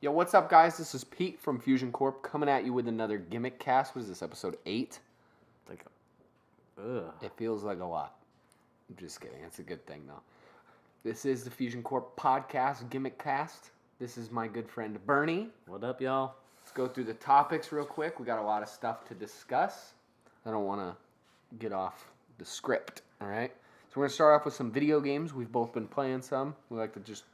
Yo, what's up, guys? This is Pete from Fusion Corp coming at you with another Gimmick Cast. What is this, episode 8? It feels like a lot. I'm just kidding. It's a good thing, though. This is the Fusion Corp podcast, Gimmick Cast. This is my good friend Bernie. What up, y'all? Let's go through the topics real quick. We got a lot of stuff to discuss. I don't want to get off the script, all right? So we're going to start off with some video games. We've both been playing some. We like to just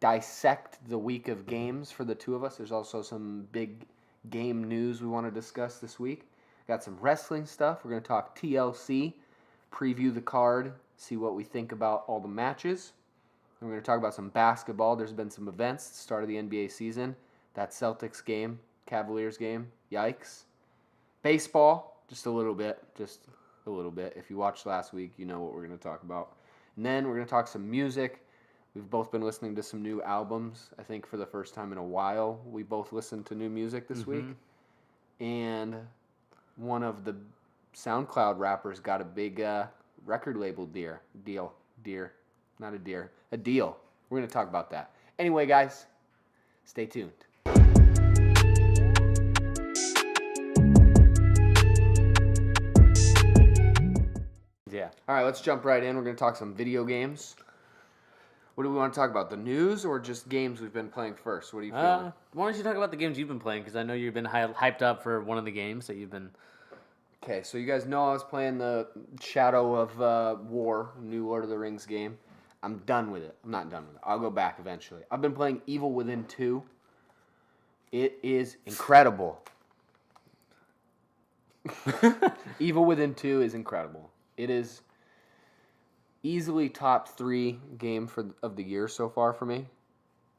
dissect the week of games for the two of us. There's also some big game news we want to discuss this week. Got some wrestling stuff. We're going to talk TLC, preview the card, see what we think about all the matches. And we're going to talk about some basketball. There's been some events at the start of the NBA season. That Celtics game, Cavaliers game, yikes. Baseball, just a little bit. If you watched last week, you know what we're going to talk about. And then we're going to talk some music. We've both been listening to some new albums. I think for the first time in a while, we both listened to new music this week. And one of the SoundCloud rappers got a big record label deal. We're going to talk about that. Anyway, guys, stay tuned. Yeah. All right, let's jump right in. We're going to talk some video games. What do we want to talk about? The news or just games we've been playing first? What are you feeling? Why don't you talk about the games you've been playing? Because I know you've been hyped up for one of the games that you've been... Okay, so you guys know I was playing the Shadow of War, new Lord of the Rings game. I'm done with it. I'm not done with it. I'll go back eventually. I've been playing Evil Within 2. It is incredible. Evil Within 2 is incredible. It is easily top 3 game of the year so far for me,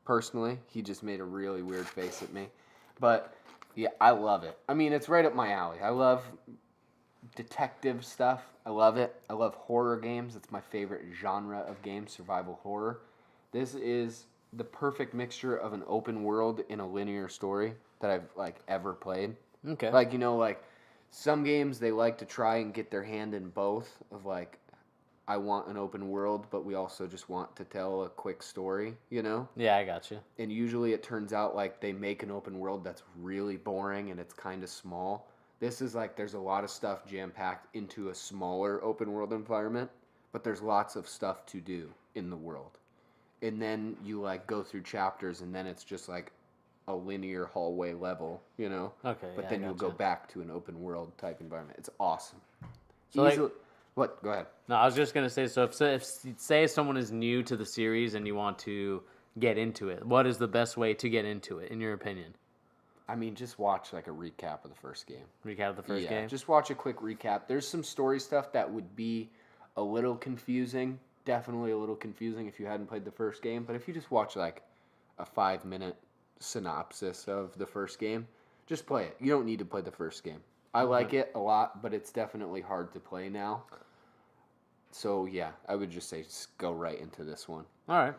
personally. He just made a really weird face at me. But, yeah, I love it. I mean, it's right up my alley. I love detective stuff. I love it. I love horror games. It's my favorite genre of games, survival horror. This is the perfect mixture of an open world and a linear story that I've, ever played. Okay. Some games, they like to try and get their hand in both of, I want an open world, but we also just want to tell a quick story, you know? Yeah, I got you. And usually it turns out they make an open world that's really boring and it's kind of small. This is there's a lot of stuff jam-packed into a smaller open world environment, but there's lots of stuff to do in the world. And then you go through chapters and then it's just a linear hallway level, you know? Okay, But yeah, then I you'll gotcha. go back to an open world type environment. It's awesome. So What? Go ahead. No, I was just going to say, so if someone is new to the series and you want to get into it, what is the best way to get into it, in your opinion? I mean, just watch a recap of the first game. Recap of the first game? Just watch a quick recap. There's some story stuff that would be a little confusing. Definitely a little confusing if you hadn't played the first game. But if you just watch a 5-minute synopsis of the first game, just play it. You don't need to play the first game. I like it a lot, but it's definitely hard to play now. So, yeah, I would just say just go right into this one. All right.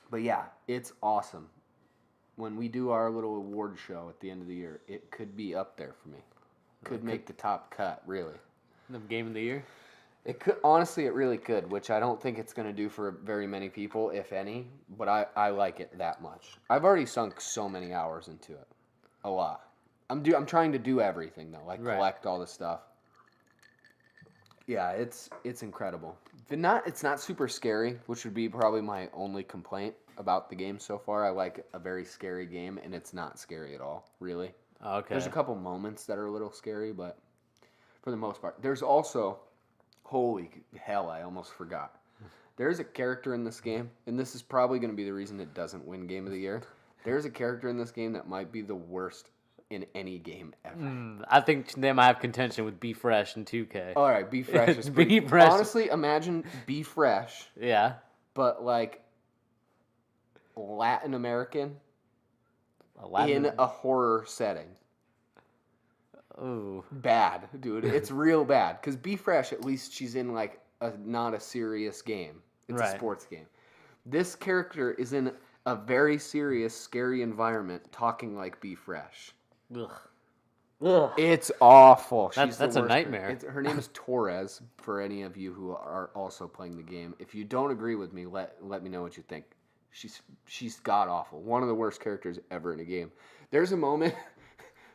But, yeah, it's awesome. When we do our little award show at the end of the year, it could be up there for me. Could make the top cut, really. The game of the year? It could, honestly, it really could, which I don't think it's going to do for very many people, if any, but I like it that much. I've already sunk so many hours into it. A lot. I'm trying to do everything, though, collect all the stuff. Yeah, it's incredible. It's not super scary, which would be probably my only complaint about the game so far. I like a very scary game, and it's not scary at all, really. Okay. There's a couple moments that are a little scary, but for the most part. There's also, holy hell, I almost forgot. There's a character in this game, and this is probably going to be the reason it doesn't win Game of the Year. There's a character in this game that might be the worst in any game ever. I think they might have contention with Be Fresh and 2K. All right, Be Fresh is Be Fresh. Honestly, imagine Be Fresh, Yeah. but Latin American in a horror setting. Ooh. Bad, dude. It's real bad. Because Be Fresh, at least she's in not a serious game. It's a sports game. This character is in a very serious, scary environment talking like Be Fresh. Ugh. It's awful. That's a nightmare. Her name is Torres, for any of you who are also playing the game. If you don't agree with me, let me know what you think. She's god awful. One of the worst characters ever in a game. There's a moment.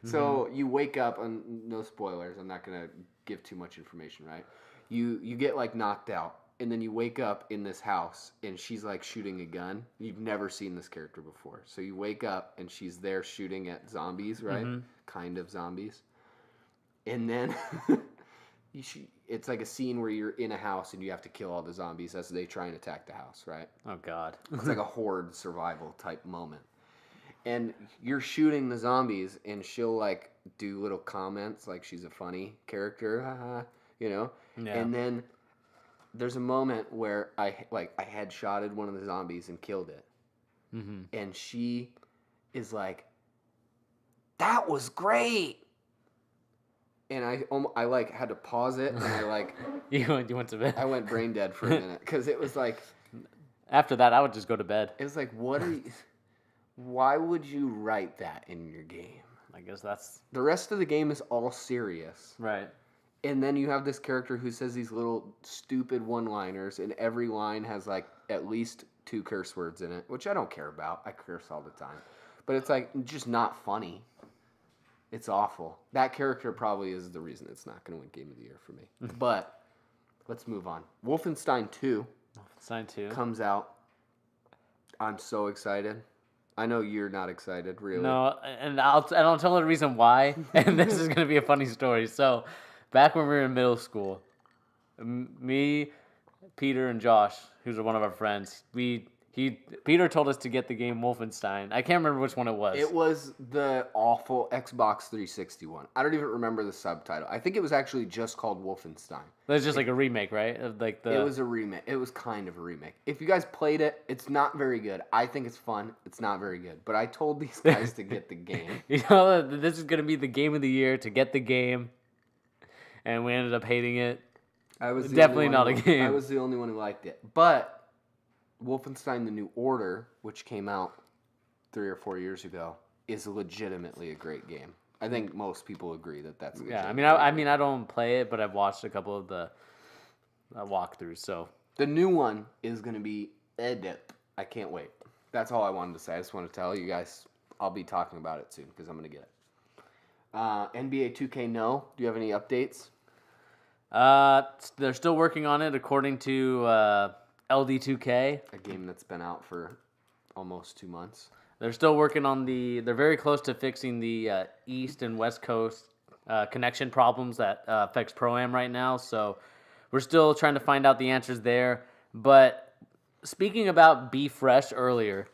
So you wake up, and no spoilers. I'm not gonna give too much information, right? You get like knocked out, and then you wake up in this house, and she's like shooting a gun. You've never seen this character before, so you wake up, and she's there shooting at zombies, right? Kind of zombies, and then it's like a scene where you're in a house and you have to kill all the zombies as they try and attack the house, right? Oh God. It's like a horde survival type moment. And you're shooting the zombies, and she'll like do little comments like she's a funny character, you know. Yeah. And then there's a moment where I headshotted one of the zombies and killed it, and she is like, "That was great." And I like had to pause it, and I like you went to bed. I went brain dead for a minute because it was like. After that, I would just go to bed. It was like, what are you? Why would you write that in your game? I guess that's... The rest of the game is all serious. Right. And then you have this character who says these little stupid one-liners, and every line has like at least 2 curse words in it, which I don't care about. I curse all the time. But it's like just not funny. It's awful. That character probably is the reason it's not going to win Game of the Year for me. But let's move on. Wolfenstein 2 comes out. I'm so excited. I know you're not excited, really. No, and I'll tell the reason why, and this is going to be a funny story. So, back when we were in middle school, me, Peter, and Josh, who's one of our friends, Peter told us to get the game Wolfenstein. I can't remember which one it was. It was the awful Xbox 360 one. I don't even remember the subtitle. I think it was actually just called Wolfenstein. It was just like a remake, right? It was a remake. It was kind of a remake. If you guys played it, it's not very good. I think it's fun. It's not very good. But I told these guys to get the game. You know, this is going to be the game of the year, to get the game. And we ended up hating it. I was definitely not a game. I was the only one who liked it. But Wolfenstein The New Order, which came out 3 or 4 years ago, is legitimately a great game. I think most people agree that that's a good game. I mean, I don't play it, but I've watched a couple of the walkthroughs. So the new one is going to be edit. I can't wait. That's all I wanted to say. I just want to tell you guys I'll be talking about it soon because I'm going to get it. NBA 2K, no. Do you have any updates? They're still working on it, according to LD2K. A game that's been out for almost 2 months. They're still working on they're very close to fixing the East and West Coast connection problems that affects Pro-Am right now. So we're still trying to find out the answers there. But speaking about Be Fresh earlier,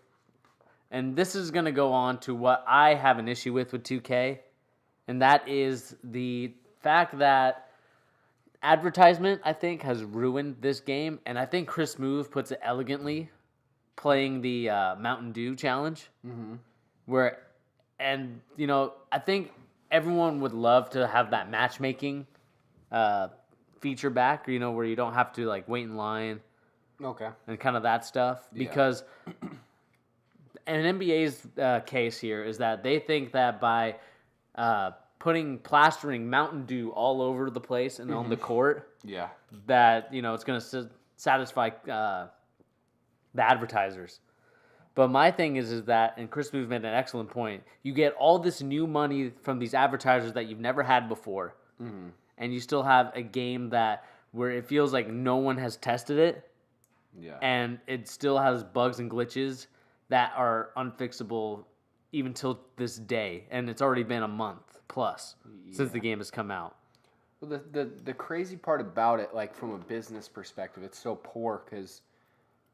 and this is going to go on to what I have an issue with 2K, and that is the fact that advertisement, I think, has ruined this game, and I think Chris Smoove puts it elegantly, playing the Mountain Dew challenge, I think everyone would love to have that matchmaking feature back, where you don't have to like wait in line, and kind of that stuff, because an NBA's case here is that they think that by plastering Mountain Dew all over the place and on the court, that it's going to satisfy the advertisers. But my thing is that, and Chris Smoove made an excellent point, you get all this new money from these advertisers that you've never had before, and you still have a game where it feels like no one has tested it, and it still has bugs and glitches that are unfixable even till this day, and it's already been a month plus since the game has come out. Well, the crazy part about it, like from a business perspective, it's so poor because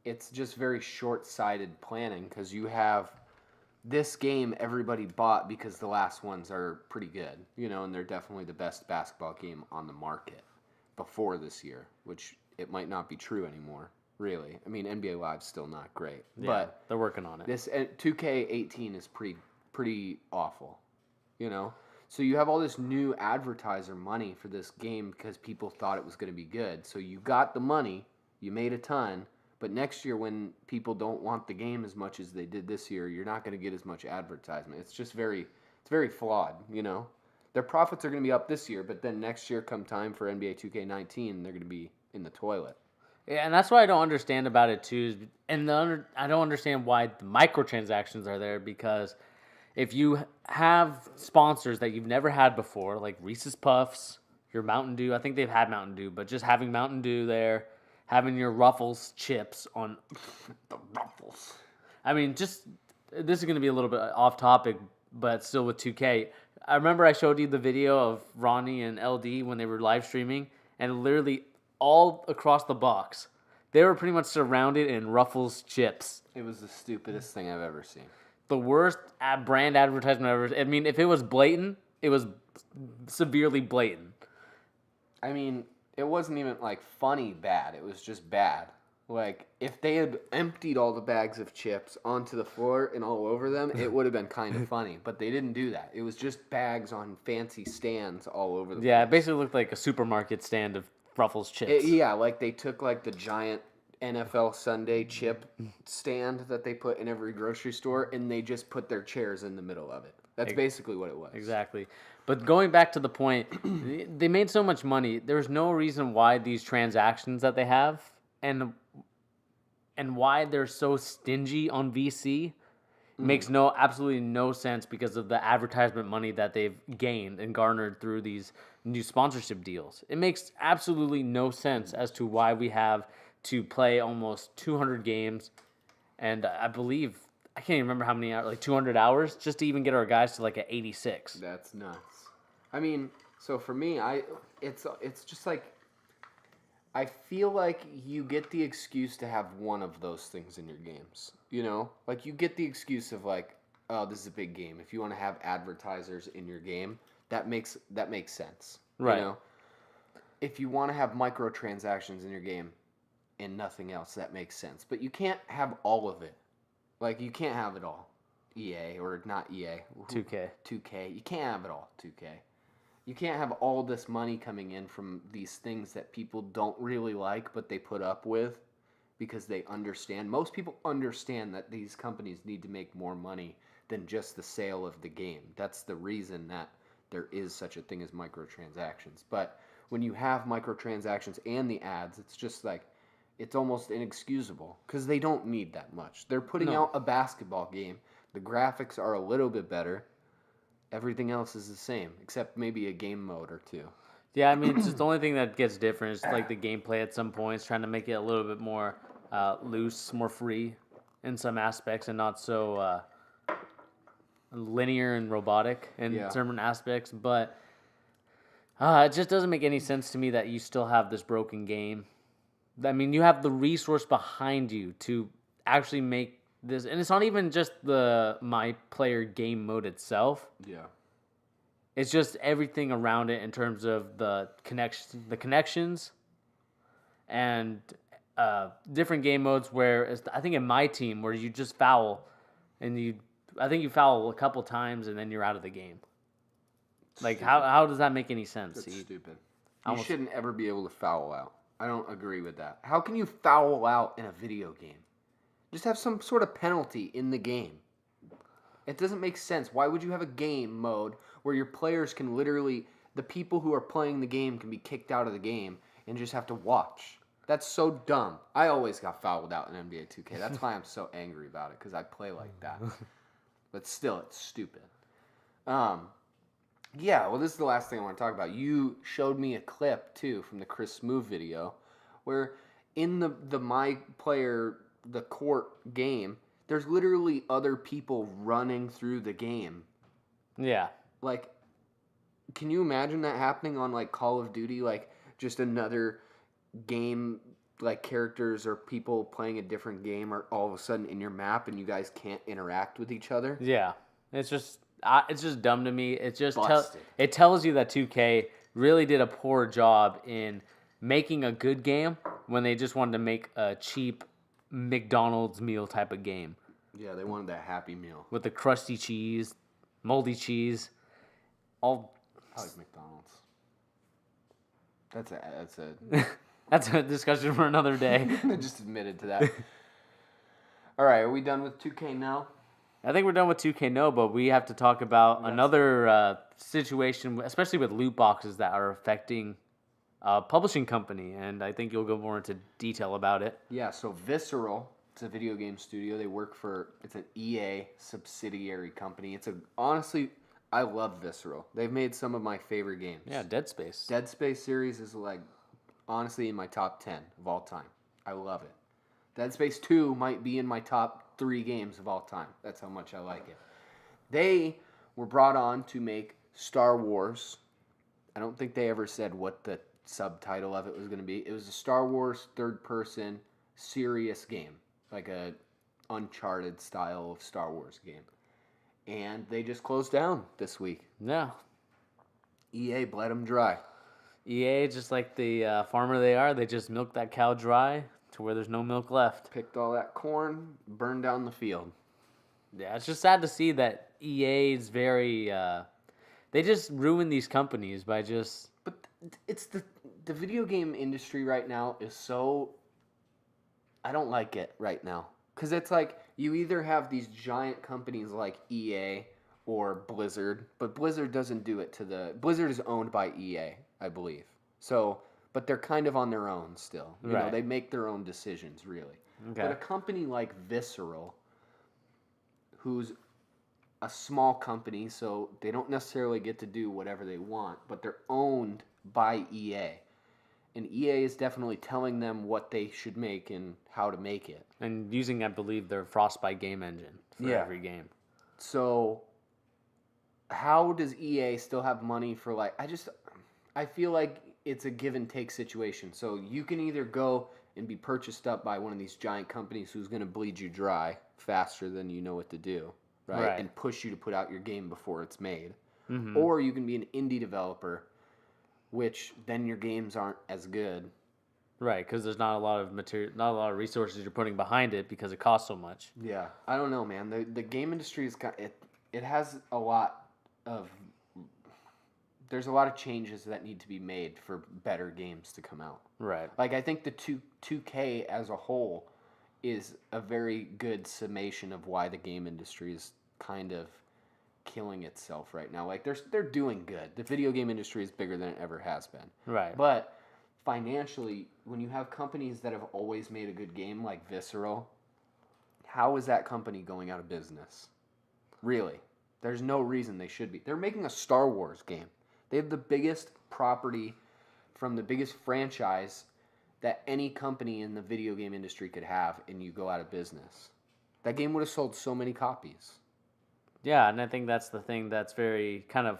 it's just very short-sighted planning, because you have this game everybody bought because the last ones are pretty good, and they're definitely the best basketball game on the market before this year, which it might not be true anymore, really. I mean, NBA Live's still not great, but they're working on it. This 2K18 is pretty awful, So you have all this new advertiser money for this game because people thought it was going to be good. So you got the money, you made a ton, but next year when people don't want the game as much as they did this year, you're not going to get as much advertisement. It's just very flawed, Their profits are going to be up this year, but then next year come time for NBA 2K19, they're going to be in the toilet. Yeah, and that's what I don't understand about it too. I don't understand why the microtransactions are there, because if you have sponsors that you've never had before, like Reese's Puffs, your Mountain Dew, I think they've had Mountain Dew, but just having Mountain Dew there, having your Ruffles chips on the Ruffles. I mean, just this is going to be a little bit off topic, but still with 2K. I remember I showed you the video of Ronnie and LD when they were live streaming, and literally all across the box, they were pretty much surrounded in Ruffles chips. It was the stupidest thing I've ever seen. The worst brand advertisement ever. I mean, if it was blatant, it was severely blatant. I mean, it wasn't even like funny bad. It was just bad. Like, if they had emptied all the bags of chips onto the floor and all over them, it would have been kind of funny. But they didn't do that. It was just bags on fancy stands all over the place. Yeah, it basically looked like a supermarket stand of Ruffles chips. Like they took like the giant NFL Sunday chip stand that they put in every grocery store, and they just put their chairs in the middle of it. That's basically what it was. Exactly. But going back to the point, they made so much money. There's no reason why these transactions that they have and why they're so stingy on VC makes absolutely no sense, because of the advertisement money that they've gained and garnered through these new sponsorship deals. It makes absolutely no sense as to why we have to play almost 200 games, and I believe, I can't even remember how many hours, like 200 hours, just to even get our guys to like an 86. That's nuts. I mean, so for me, it's just like, I feel like you get the excuse to have one of those things in your games. You know? Like, you get the excuse of like, oh, this is a big game. If you want to have advertisers in your game, that makes sense. Right. You know? If you want to have microtransactions in your game and nothing else, that makes sense. But you can't have all of it. Like, you can't have it all. EA, or not EA. 2K. 2K. You can't have it all, 2K. You can't have all this money coming in from these things that people don't really like, but they put up with because they understand. Most people understand that these companies need to make more money than just the sale of the game. That's the reason that there is such a thing as microtransactions. But when you have microtransactions and the ads, it's just like, it's almost inexcusable because they don't need that much. They're putting out a basketball game. The graphics are a little bit better. Everything else is the same, except maybe a game mode or two. Yeah, I mean, it's just the only thing that gets different is like the gameplay at some points, trying to make it a little bit more loose, more free in some aspects, and not so linear and robotic in certain aspects. But it just doesn't make any sense to me that you still have this broken game. I mean, you have the resource behind you to actually make this, and it's not even just the My Player game mode itself. Yeah. It's just everything around it in terms of the connections, and different game modes where I think in my team where you just foul, and I think you foul a couple times and then you're out of the game. Like, how does that make any sense? That's stupid. You shouldn't ever be able to foul out. I don't agree with that. How can you foul out in a video game? Just have some sort of penalty in the game. It doesn't make sense. Why would you have a game mode where your players can literally, the people who are playing the game can be kicked out of the game and just have to watch? That's so dumb. I always got fouled out in NBA 2K. That's why I'm so angry about it, because I play like that. But still, it's stupid. Yeah, well, this is the last thing I want to talk about. You showed me a clip, too, from the Chris Smoove video, where in the My Player, the Corp game, there's literally other people running through the game. Yeah. Like, can you imagine that happening on, like, Call of Duty? Like, just another game, like, characters or people playing a different game are all of a sudden in your map and you guys can't interact with each other? Yeah. It's just dumb to me. It just it tells you that 2K really did a poor job in making a good game when they just wanted to make a cheap McDonald's meal type of game. Yeah, they wanted that Happy Meal with the crusty cheese, moldy cheese. I like McDonald's. That's a that's a discussion for another day. I just admitted to that. All right, are we done with 2K now? I think we're done with 2K now, but we have to talk about another situation, especially with loot boxes that are affecting publishing company, and I think you'll go more into detail about it. Yeah, so Visceral, it's a video game studio. It's an EA subsidiary company. Honestly, I love Visceral. They've made some of my favorite games. Yeah, Dead Space. Dead Space series is like, honestly, in my top 10 of all time. I love it. Dead Space 2 might be in my top 3 games of all time. That's how much I like it. They were brought on to make Star Wars. I don't think they ever said what the subtitle of it was going to be. It was a Star Wars third-person serious game, like a Uncharted style of Star Wars game. And they just closed down this week. Yeah. EA bled them dry. EA, just like the farmer they are, they just milked that cow dry to where there's no milk left. Picked all that corn, burned down the field. Yeah, it's just sad to see that EA is very... they just ruin these companies by just... But it's the video game industry right now is so... I don't like it right now. Because it's like you either have these giant companies like EA or Blizzard, but Blizzard doesn't do it to the... Blizzard is owned by EA, I believe. So, but they're kind of on their own still. You know, they make their own decisions, really. Okay. But a company like Visceral, who's a small company, so they don't necessarily get to do whatever they want, but they're owned by EA. And EA is definitely telling them what they should make and how to make it. And using, I believe, their Frostbite game engine for every game. So, how does EA still have money for, like... I feel like it's a give and take situation. So, you can either go and be purchased up by one of these giant companies who's going to bleed you dry faster than you know what to do, right? And push you to put out your game before it's made. Mm-hmm. Or you can be an indie developer, which then your games aren't as good. Right, because there's not a lot of material, not a lot of resources you're putting behind it because it costs so much. Yeah, I don't know, man. The game industry is it has a lot of... There's a lot of changes that need to be made for better games to come out. Right. Like, I think the 2K as a whole is a very good summation of why the game industry is kind of killing itself right now. Like, they're doing good. The video game industry is bigger than it ever has been. Right. But financially, when you have companies that have always made a good game, like Visceral, how is that company going out of business? Really. There's no reason they should be. They're making a Star Wars game. They have the biggest property from the biggest franchise that any company in the video game industry could have, and you go out of business. That game would have sold so many copies. Yeah, and I think that's the thing that's very kind of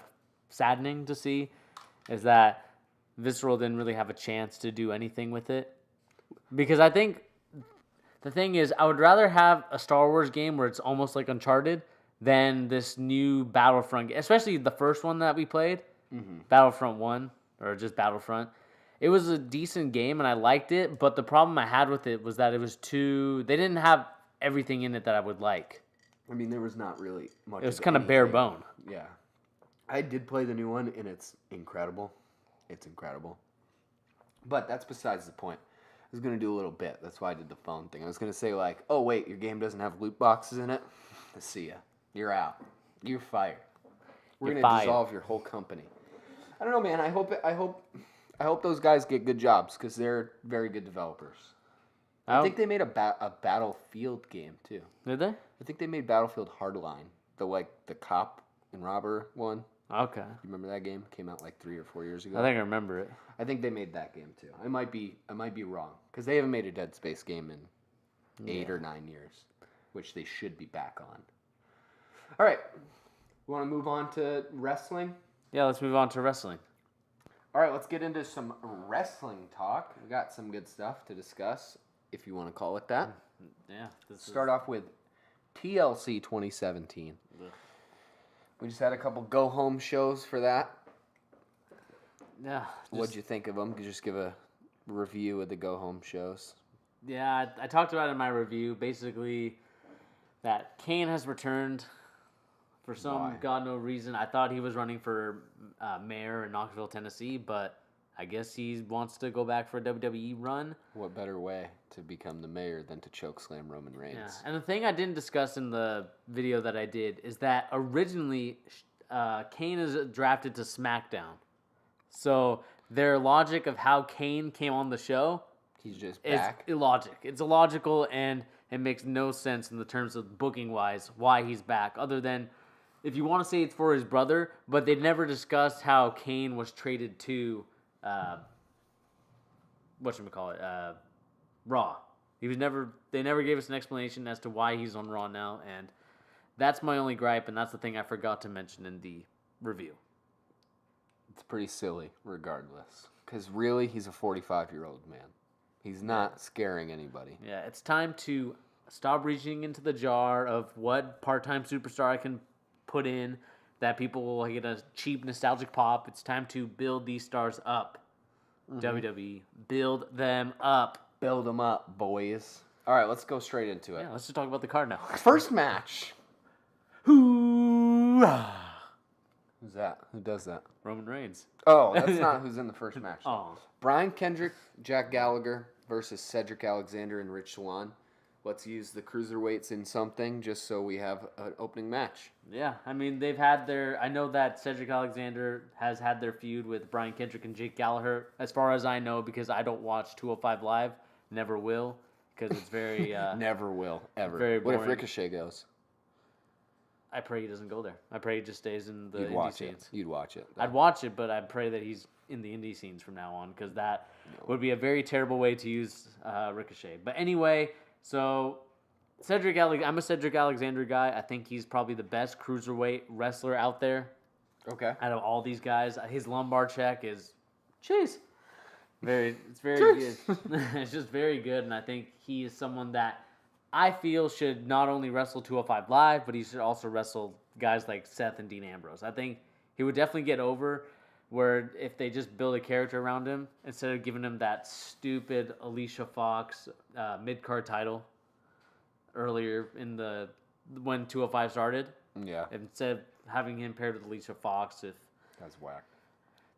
saddening to see, is that Visceral didn't really have a chance to do anything with it. Because I think the thing is, I would rather have a Star Wars game where it's almost like Uncharted than this new Battlefront game, especially the first one that we played. Mm-hmm. Battlefront 1, or just Battlefront. It was a decent game, and I liked it, but the problem I had with it was that it was they didn't have everything in it that I would like. I mean, there was not really much. It was kind of bare bone. Yeah. I did play the new one, and it's incredible. It's incredible. But that's besides the point. I was going to do a little bit. That's why I did the phone thing. I was going to say, like, oh, wait, your game doesn't have loot boxes in it? See ya. You're out. You're fired. We're going to dissolve your whole company. I don't know, man. I hope those guys get good jobs because they're very good developers. I think they made a Battlefield game too. Did they? I think they made Battlefield Hardline, the cop and robber one. Okay. You remember that game? Came out like 3 or 4 years ago. I think I remember it. I think they made that game too. I might be wrong because they haven't made a Dead Space game in 8 or 9 years, which they should be back on. All right. We want to move on to wrestling? Yeah, let's move on to wrestling. All right, let's get into some wrestling talk. We got some good stuff to discuss, if you want to call it that. Yeah. Start off with TLC 2017. Ugh. We just had a couple go-home shows for that. Yeah. What'd you think of them? Could you just give a review of the go-home shows? Yeah, I talked about it in my review, basically, that Kane has returned for some god-no reason. I thought he was running for mayor in Knoxville, Tennessee, but I guess he wants to go back for a WWE run. What better way to become the mayor than to chokeslam Roman Reigns? Yeah. And the thing I didn't discuss in the video that I did is that originally Kane is drafted to SmackDown. So their logic of how Kane came on the show He's just back. It's illogic. It's illogical, and it makes no sense in the terms of booking-wise why he's back, other than if you want to say it's for his brother, but they never discussed how Kane was traded to, Raw. They never gave us an explanation as to why he's on Raw now, and that's my only gripe, and that's the thing I forgot to mention in the review. It's pretty silly, regardless. Because really, he's a 45-year-old man. He's not scaring anybody. Yeah, it's time to stop reaching into the jar of what part-time superstar I can put in that people will get a cheap, nostalgic pop. It's time to build these stars up. WWE, build them up. Build them up, boys. All right, let's go straight into it. Yeah, let's just talk about the card now. First match. Hoorah! Who's that? Who does that? Roman Reigns. Oh, that's not who's in the first match. Oh. Brian Kendrick, Jack Gallagher versus Cedric Alexander and Rich Swann. Let's use the cruiserweights in something just so we have an opening match. Yeah, I mean, they've had I know that Cedric Alexander has had their feud with Brian Kendrick and Jake Gallagher, as far as I know, because I don't watch 205 Live. Never will, because it's very... Never will, ever. Very boring. What if Ricochet goes? I pray he doesn't go there. I pray he just stays in the indie scenes. You'd watch it. I'd watch it, but I'd pray that he's in the indie scenes from now on, because that would be a very terrible way to use Ricochet. But anyway, so I'm a Cedric Alexander guy. I think he's probably the best cruiserweight wrestler out there. Okay. Out of all these guys, his lumbar check is, it's very good. It's just very good, and I think he is someone that I feel should not only wrestle 205 Live, but he should also wrestle guys like Seth and Dean Ambrose. I think he would definitely get over where if they just build a character around him instead of giving him that stupid Alicia Fox mid-card title earlier in when 205 started. Yeah. Instead of having him paired with Alicia Fox, if that's whack.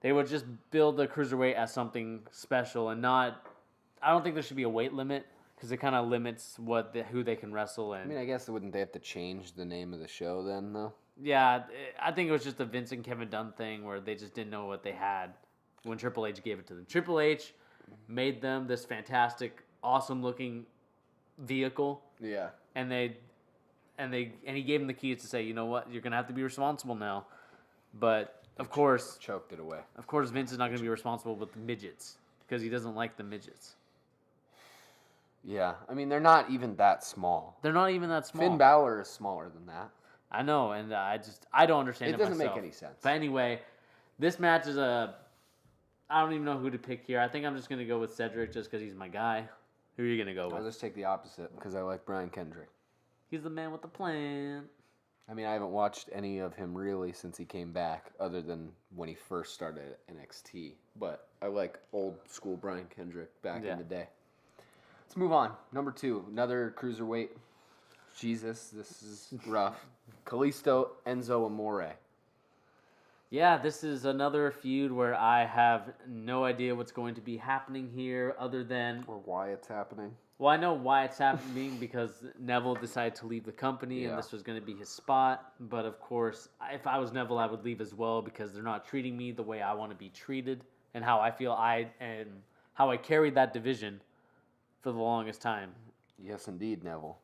They would just build the cruiserweight as something special and not. I don't think there should be a weight limit because it kind of limits who they can wrestle. And I mean, I guess wouldn't they have to change the name of the show then, though? Yeah, I think it was just a Vince and Kevin Dunn thing where they just didn't know what they had when Triple H gave it to them. Triple H made them this fantastic, awesome-looking vehicle. Yeah. And he gave them the keys to say, you know what, you're gonna have to be responsible now. But of course, choked it away. Of course, Vince is not gonna be responsible with the midgets because he doesn't like the midgets. Yeah, I mean they're not even that small. They're not even that small. Finn Balor is smaller than that. I know, and I don't understand it. It doesn't myself. make any sense. But anyway, this match is I don't even know who to pick here. I think I'm just gonna go with Cedric just because he's my guy. Who are you gonna go with? I'll just take the opposite because I like Brian Kendrick. He's the man with the plan. I mean, I haven't watched any of him really since he came back, other than when he first started at NXT. But I like old school Brian Kendrick back in the day. Let's move on. Number 2, another cruiserweight. Jesus, this is rough. Kalisto Enzo Amore. Yeah, this is another feud where I have no idea what's going to be happening here other than... Or why it's happening. Well, I know why it's happening because Neville decided to leave the company and this was going to be his spot. But of course, if I was Neville, I would leave as well because they're not treating me the way I want to be treated and how I feel how I carried that division for the longest time. Yes, indeed, Neville.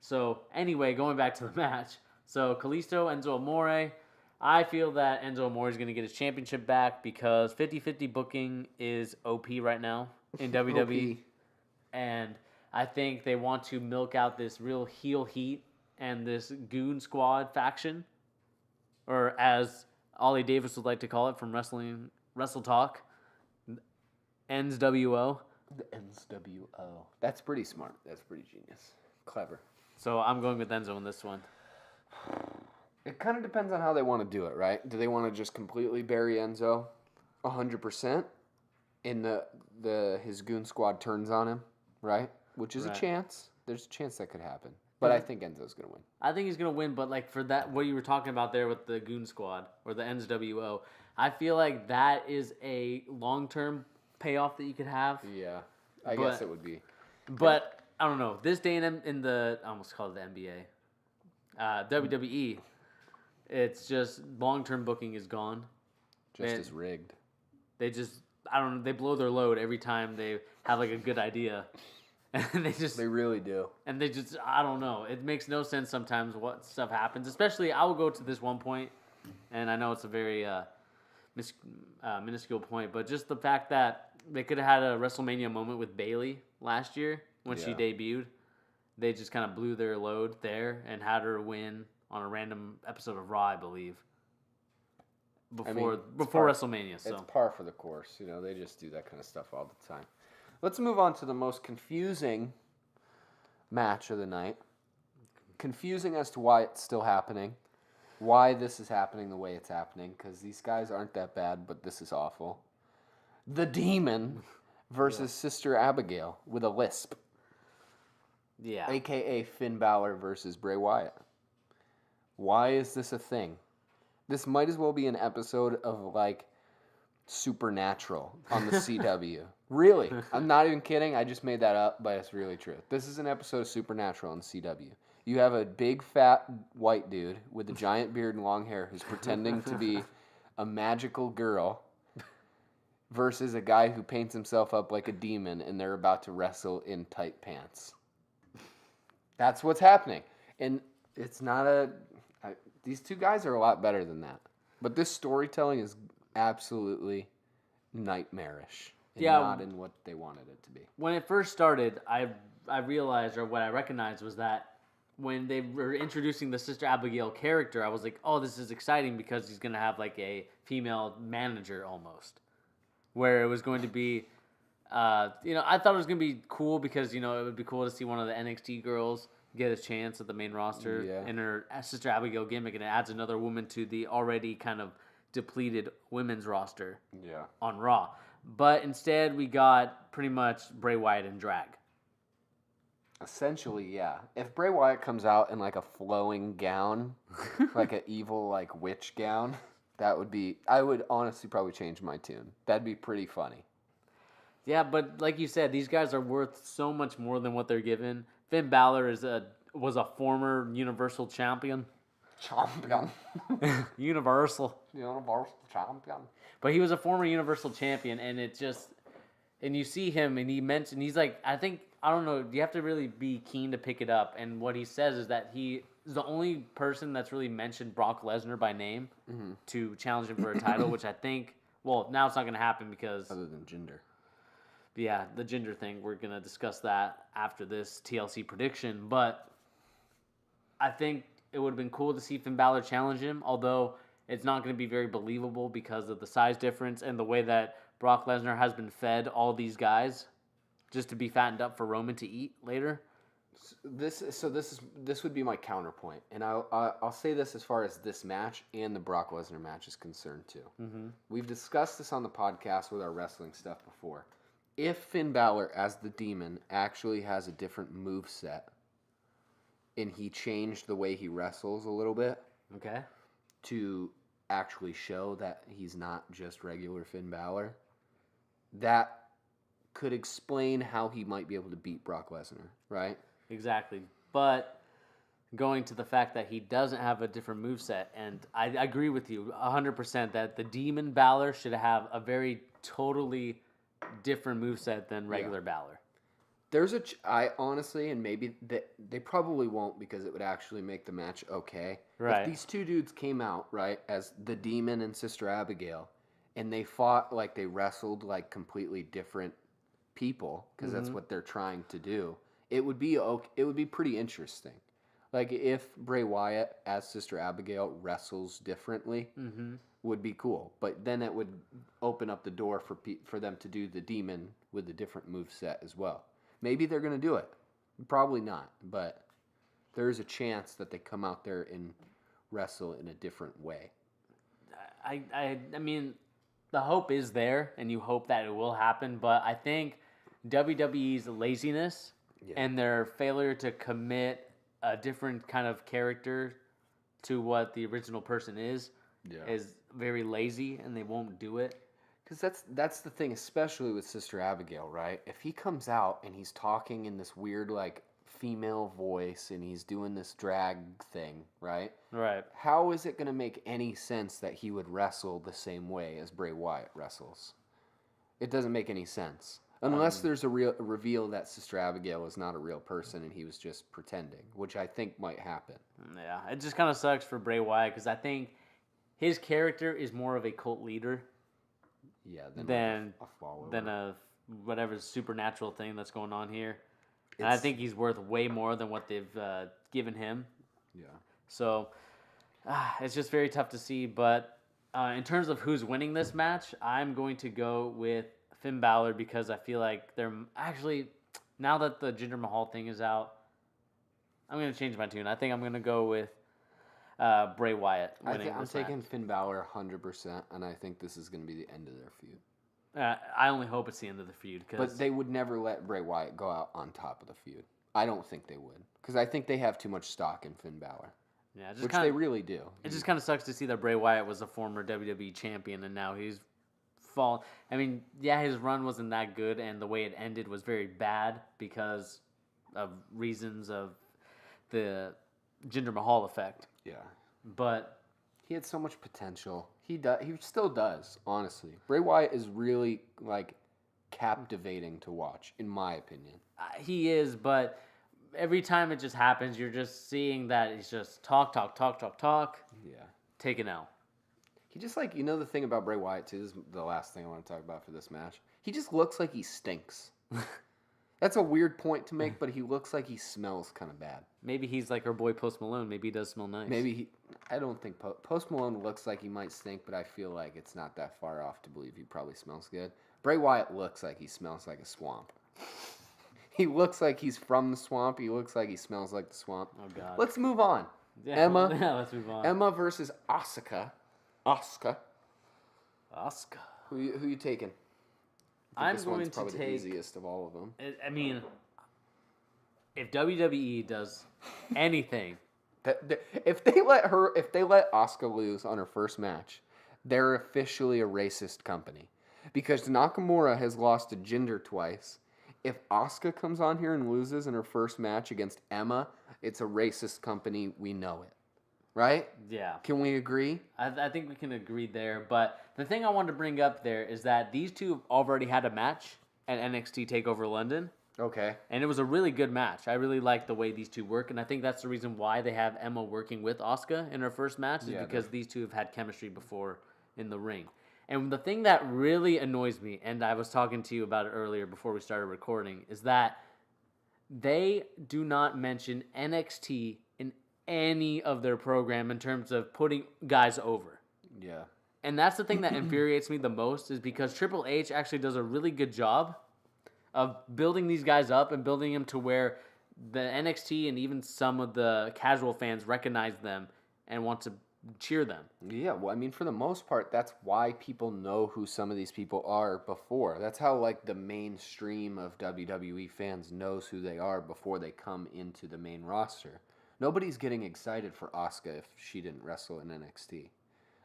So anyway, going back to the match. So Kalisto, Enzo Amore. I feel that Enzo Amore is going to get his championship back because 50-50 booking is OP right now in WWE. And I think they want to milk out this real heel heat and this Goon Squad faction. Or as Ollie Davis would like to call it from Wrestle Talk, NWO. The NWO. That's pretty smart. That's pretty genius. Clever. So I'm going with Enzo in this one. It kind of depends on how they want to do it, right? Do they want to just completely bury Enzo 100% in his Goon Squad turns on him, right? Which is a chance. There's a chance that could happen. But I think Enzo's going to win. I think he's going to win, but like for that, what you were talking about there with the Goon Squad or the NWO, I feel like that is a long-term payoff that you could have. Yeah, I guess it would be. But I don't know. This day in the I almost called it the NBA, WWE, it's just long-term booking is gone. Just as rigged. they blow their load every time they have like a good idea. And they really do. And I don't know. It makes no sense sometimes what stuff happens. Especially, I will go to this one point, and I know it's a very minuscule point, but just the fact that they could have had a WrestleMania moment with Bayley last year when she debuted. They just kind of blew their load there and had her win on a random episode of Raw, I believe. Before WrestleMania. So it's par for the course. You know, they just do that kind of stuff all the time. Let's move on to the most confusing match of the night. Confusing as to why it's still happening. Why this is happening the way it's happening. Because these guys aren't that bad, but this is awful. The Demon versus Sister Abigail with a lisp. Yeah. A.K.A. Finn Balor versus Bray Wyatt. Why is this a thing? This might as well be an episode of, like, Supernatural on the CW. Really. I'm not even kidding. I just made that up, but it's really true. This is an episode of Supernatural on the CW. You have a big, fat, white dude with a giant beard and long hair who's pretending to be a magical girl versus a guy who paints himself up like a demon, and they're about to wrestle in tight pants. That's what's happening. And it's not these two guys are a lot better than that. But this storytelling is absolutely nightmarish. And not in what they wanted it to be. When it first started, I realized, or what I recognized, was that when they were introducing the Sister Abigail character, I was like, oh, this is exciting because he's going to have like a female manager almost. Where it was going to be, I thought it was going to be cool because, it would be cool to see one of the NXT girls get a chance at the main roster in her Sister Abigail gimmick, and it adds another woman to the already kind of depleted women's roster on Raw. But instead, we got pretty much Bray Wyatt in drag. Essentially, yeah. If Bray Wyatt comes out in like a flowing gown, like an evil like witch gown, that would be... I would honestly probably change my tune. That'd be pretty funny. Yeah, but like you said, these guys are worth so much more than what they're given. Finn Balor was a former Universal Champion. Universal Champion. But he was a former Universal Champion, and you see him, and he's like, I don't know, you have to really be keen to pick it up. And what he says is that he is the only person that's really mentioned Brock Lesnar by name to challenge him for a title, which I think, well, now it's not going to happen because... Other than Jinder. Yeah, the Jinder thing, we're going to discuss that after this TLC prediction. But I think it would have been cool to see Finn Balor challenge him, although it's not going to be very believable because of the size difference and the way that Brock Lesnar has been fed all these guys just to be fattened up for Roman to eat later. This would be my counterpoint, and I'll say this as far as this match and the Brock Lesnar match is concerned too. Mm-hmm. We've discussed this on the podcast with our wrestling stuff before. If Finn Balor as the Demon actually has a different moveset, and he changed the way he wrestles a little bit, okay, to actually show that he's not just regular Finn Balor, that could explain how he might be able to beat Brock Lesnar, right? Exactly. But going to the fact that he doesn't have a different moveset, and I agree with you 100% that the Demon Balor should have a very totally different moveset than regular Balor. I honestly, and maybe they probably won't because it would actually make the match okay. Right. If these two dudes came out, right, as the Demon and Sister Abigail, and they fought like they wrestled like completely different people, because that's what they're trying to do, it would be pretty interesting. Like if Bray Wyatt as Sister Abigail wrestles differently, would be cool. But then it would open up the door for them to do the Demon with a different moveset as well. Maybe they're going to do it. Probably not. But there is a chance that they come out there and wrestle in a different way. I mean, the hope is there, and you hope that it will happen. But I think WWE's laziness and their failure to commit a different kind of character to what the original person is very lazy, and they won't do it. Because that's the thing, especially with Sister Abigail, right? If he comes out and he's talking in this weird, like, female voice and he's doing this drag thing, right? Right. How is it going to make any sense that he would wrestle the same way as Bray Wyatt wrestles? It doesn't make any sense. Unless there's a reveal that Sister Abigail is not a real person and he was just pretending, which I think might happen. Yeah, it just kind of sucks for Bray Wyatt because I think his character is more of a cult leader. Yeah, than a follower. Than a whatever supernatural thing that's going on here. And I think he's worth way more than what they've given him. Yeah. So it's just very tough to see. But in terms of who's winning this match, I'm going to go with Finn Balor because I feel like they're actually, now that the Jinder Mahal thing is out, I'm going to change my tune. I think I'm going to go with Bray Wyatt winning I'm this match. taking Finn Balor 100%, and I think this is going to be the end of their feud. I only hope it's the end of the feud. But they would never let Bray Wyatt go out on top of the feud. I don't think they would. Because I think they have too much stock in Finn Balor. Yeah, which they really do. It just kind of sucks to see that Bray Wyatt was a former WWE champion and now he's fallen. I mean, yeah, his run wasn't that good and the way it ended was very bad because of reasons of the Jinder Mahal effect. Yeah. But he had so much potential. He still does, honestly. Bray Wyatt is really captivating to watch, in my opinion. He is, but every time it just happens, you're just seeing that he's just talk. Yeah. Take an L. He just the thing about Bray Wyatt too, this is the last thing I want to talk about for this match. He just looks like he stinks. That's a weird point to make, but he looks like he smells kind of bad. Maybe he's like our boy Post Malone. Maybe he does smell nice. I don't think Post Malone looks like he might stink, but I feel like it's not that far off to believe he probably smells good. Bray Wyatt looks like he smells like a swamp. He looks like he's from the swamp. He looks like he smells like the swamp. Oh, God. Let's move on. Yeah, Emma. Yeah, let's move on. Emma versus Asuka. Asuka. Who you taking? I'm this going one's to probably take the easiest of all of them. I mean, if WWE does anything, if they let Asuka lose on her first match, they're officially a racist company. Because Nakamura has lost to Jinder twice. If Asuka comes on here and loses in her first match against Emma, it's a racist company. We know it. Right? Yeah. Can we agree? I think we can agree there. But the thing I wanted to bring up there is that these two have already had a match at NXT TakeOver London. Okay. And it was a really good match. I really like the way these two work. And I think that's the reason why they have Emma working with Asuka in her first match is because these two have had chemistry before in the ring. And the thing that really annoys me, and I was talking to you about it earlier before we started recording, is that they do not mention NXT in any of their program in terms of putting guys over. Yeah. And that's the thing that infuriates me the most is because Triple H actually does a really good job of building these guys up and building them to where the NXT and even some of the casual fans recognize them and want to cheer them. Yeah, well, I mean, for the most part, that's why people know who some of these people are before. That's how, the mainstream of WWE fans knows who they are before they come into the main roster. Nobody's getting excited for Asuka if she didn't wrestle in NXT.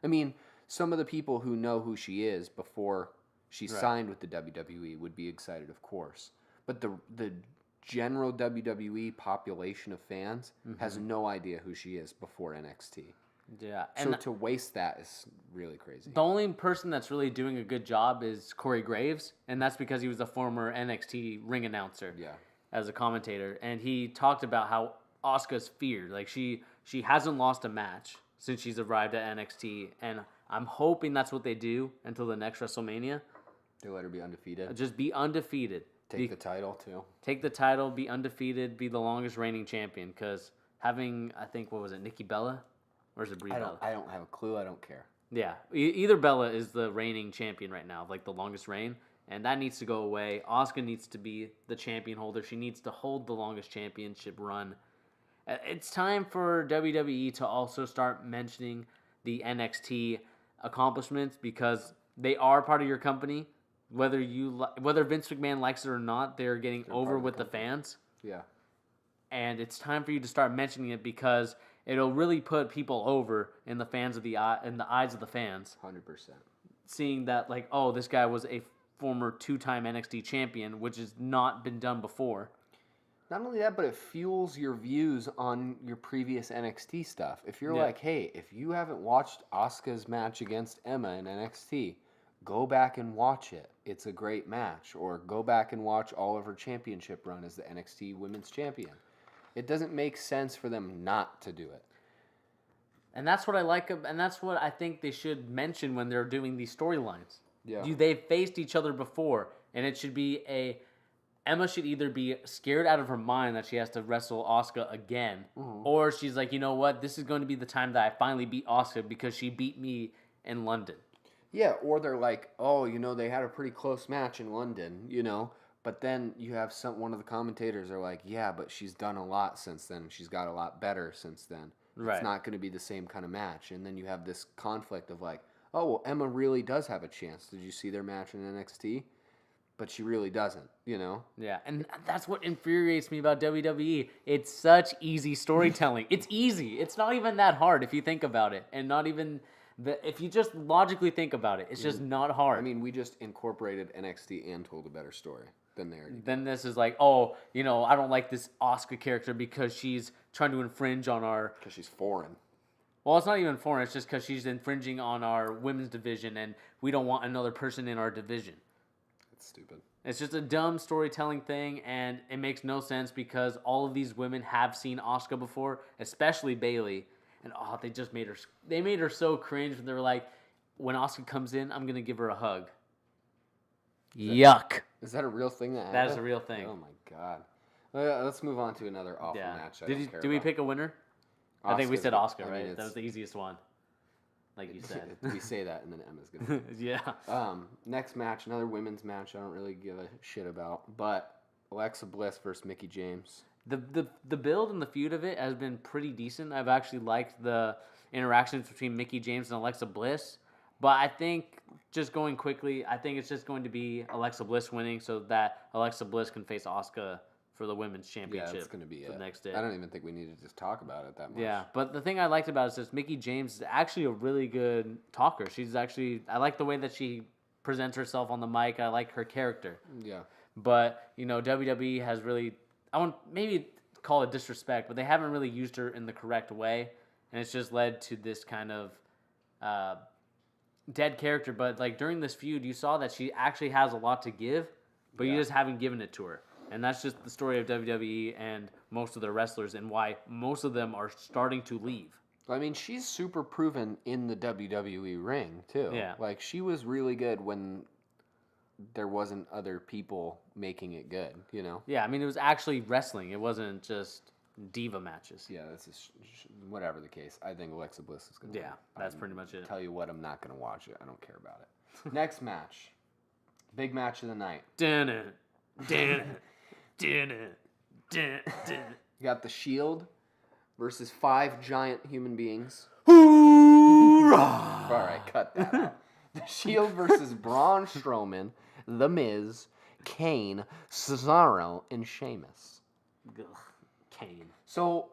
I mean, some of the people who know who she is before she signed with the WWE would be excited, of course. But the general WWE population of fans has no idea who she is before NXT. Yeah. So to waste that is really crazy. The only person that's really doing a good job is Corey Graves, and that's because he was a former NXT ring announcer as a commentator. And he talked about how Asuka's feared. She hasn't lost a match since she's arrived at NXT, and I'm hoping that's what they do until the next WrestleMania. They let her be undefeated. Just be undefeated. Take the title, too. Take the title, be undefeated, be the longest reigning champion. Because having, I think, Nikki Bella? Or is it Brie Bella? I don't have a clue. I don't care. Yeah. Either Bella is the reigning champion right now, the longest reign. And that needs to go away. Asuka needs to be the champion holder. She needs to hold the longest championship run. It's time for WWE to also start mentioning the NXT accomplishments because they are part of your company. Whether Vince McMahon likes it or not, they're getting over with the fans. Yeah. And it's time for you to start mentioning it because it'll really put people over in the eyes of the fans. 100%. Seeing that this guy was a former 2-time NXT champion, which has not been done before. Not only that, but it fuels your views on your previous NXT stuff. If you're hey, if you haven't watched Asuka's match against Emma in NXT, go back and watch it. It's a great match. Or go back and watch all of her championship run as the NXT Women's Champion. It doesn't make sense for them not to do it. And that's what I like, and that's what I think they should mention when they're doing these storylines. Yeah. They've faced each other before, and it should be Emma should either be scared out of her mind that she has to wrestle Asuka again, or she's like, you know what, this is going to be the time that I finally beat Asuka because she beat me in London. Yeah, or they're like, oh, you know, they had a pretty close match in London, you know, but then you have one of the commentators are like, yeah, but she's done a lot since then. She's got a lot better since then. Right. It's not going to be the same kind of match. And then you have this conflict of like, oh, well, Emma really does have a chance. Did you see their match in NXT? But she really doesn't, you know? Yeah, and that's what infuriates me about WWE. It's such easy storytelling. It's easy. It's not even that hard if you think about it. And not even, if you just logically think about it, it's just not hard. I mean, we just incorporated NXT and told a better story than they already did. Then this is like, oh, you know, I don't like this Asuka character because she's trying to infringe on our... Because she's foreign. Well, it's not even foreign. It's just because she's infringing on our women's division, and we don't want another person in our division. It's stupid. It's just a dumb storytelling thing, and it makes no sense because all of these women have seen Asuka before, especially Bayley, and they just made her. They made her so cringe when they were like, "When Asuka comes in, I'm gonna give her a hug." Yuck. Is that a real thing that happened? That is a real thing. Oh my god. Let's move on to another awful match. Did we pick a winner? Asuka, I think we said Asuka, right? That was the easiest one. Like you said. We say that, and then Emma's going to Yeah. Next match, another women's match I don't really give a shit about. But Alexa Bliss versus Mickie James. The build and the feud of it has been pretty decent. I've actually liked the interactions between Mickie James and Alexa Bliss. But I think, just going quickly, I think it's just going to be Alexa Bliss winning so that Alexa Bliss can face Asuka for the women's championship. Yeah, that's going to be it. Next day. I don't even think we need to just talk about it that much. Yeah, but the thing I liked about it is just Mickie James is actually a really good talker. I like the way that she presents herself on the mic. I like her character. Yeah. But, you know, WWE has really, I won't maybe call it disrespect, but they haven't really used her in the correct way. And it's just led to this kind of dead character. But, like, during this feud, you saw that she actually has a lot to give, but you just haven't given it to her. And that's just the story of WWE and most of their wrestlers and why most of them are starting to leave. I mean, she's super proven in the WWE ring, too. Yeah. Like, she was really good when there wasn't other people making it good, you know? Yeah, I mean, it was actually wrestling. It wasn't just diva matches. Yeah, this is whatever the case. I think Alexa Bliss is going to win. That's pretty much it. Tell you what, I'm not going to watch it. I don't care about it. Next match. Big match of the night. You got the Shield versus 5 giant human beings. Hoorah! All right, cut that out. The Shield versus Braun Strowman, The Miz, Kane, Cesaro, and Sheamus. Ugh, Kane. So,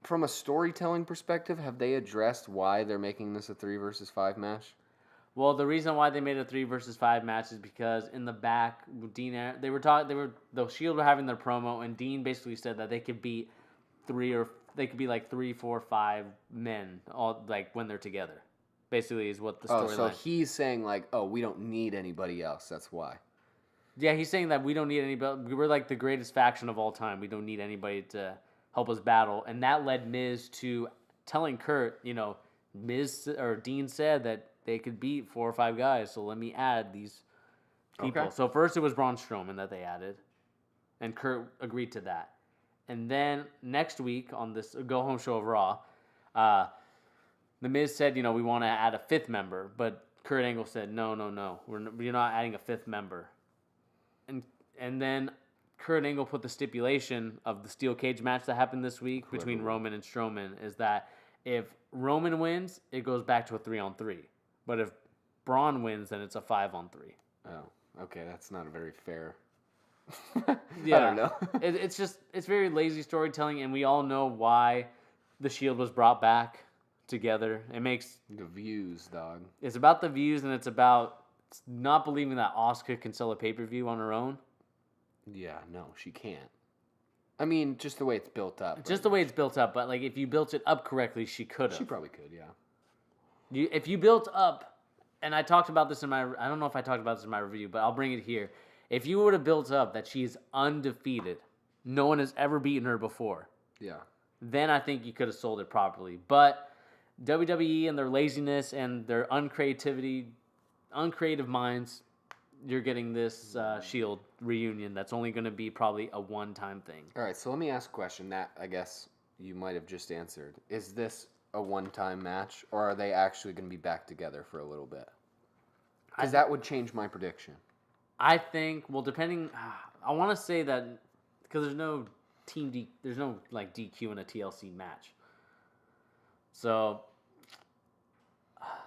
from a storytelling perspective, have they addressed why they're making this a 3 versus 5 match? Well, the reason why they made a 3 versus 5 match is because in the back, the Shield were having their promo, and Dean basically said that they could beat 3, 4, 5 men all like when they're together. Basically, is what the storyline. So he's saying like, oh, we don't need anybody else. That's why. Yeah, he's saying that we don't need anybody. We're like the greatest faction of all time. We don't need anybody to help us battle, and that led Miz to telling Kurt, you know, Dean said that they could beat 4 or 5 guys, so let me add these people. Okay. So first it was Braun Strowman that they added, and Kurt agreed to that. And then next week on this go-home show of Raw, The Miz said, you know, we want to add a 5th member, but Kurt Angle said, no, you're not adding a 5th member. And then Kurt Angle put the stipulation of the steel cage match that happened this week between Roman and Strowman is that if Roman wins, it goes back to a 3-on-3. But if Braun wins, then it's a 5-on-3. Oh, okay. That's not a very fair. Yeah. I don't know. It's very lazy storytelling, and we all know why the Shield was brought back together. It makes the views, dog. It's about the views, and it's about not believing that Asuka can sell a pay-per-view on her own. Yeah, no, she can't. I mean, just the way it's built up. Just the way it's built up, but like if you built it up correctly, she could have. She probably could, yeah. If you built up and I talked about this I don't know if I talked about this in my review, but I'll bring it here. If you would have built up that she's undefeated, no one has ever beaten her before. Yeah. Then I think you could have sold it properly. But WWE and their laziness and their uncreative minds, you're getting this Shield reunion that's only going to be probably a one-time thing. All right, so let me ask a question that I guess you might have just answered. Is this a one-time match, or are they actually going to be back together for a little bit? Because that would change my prediction. I think, well, depending, I want to say that because there's no like DQ in a TLC match. So,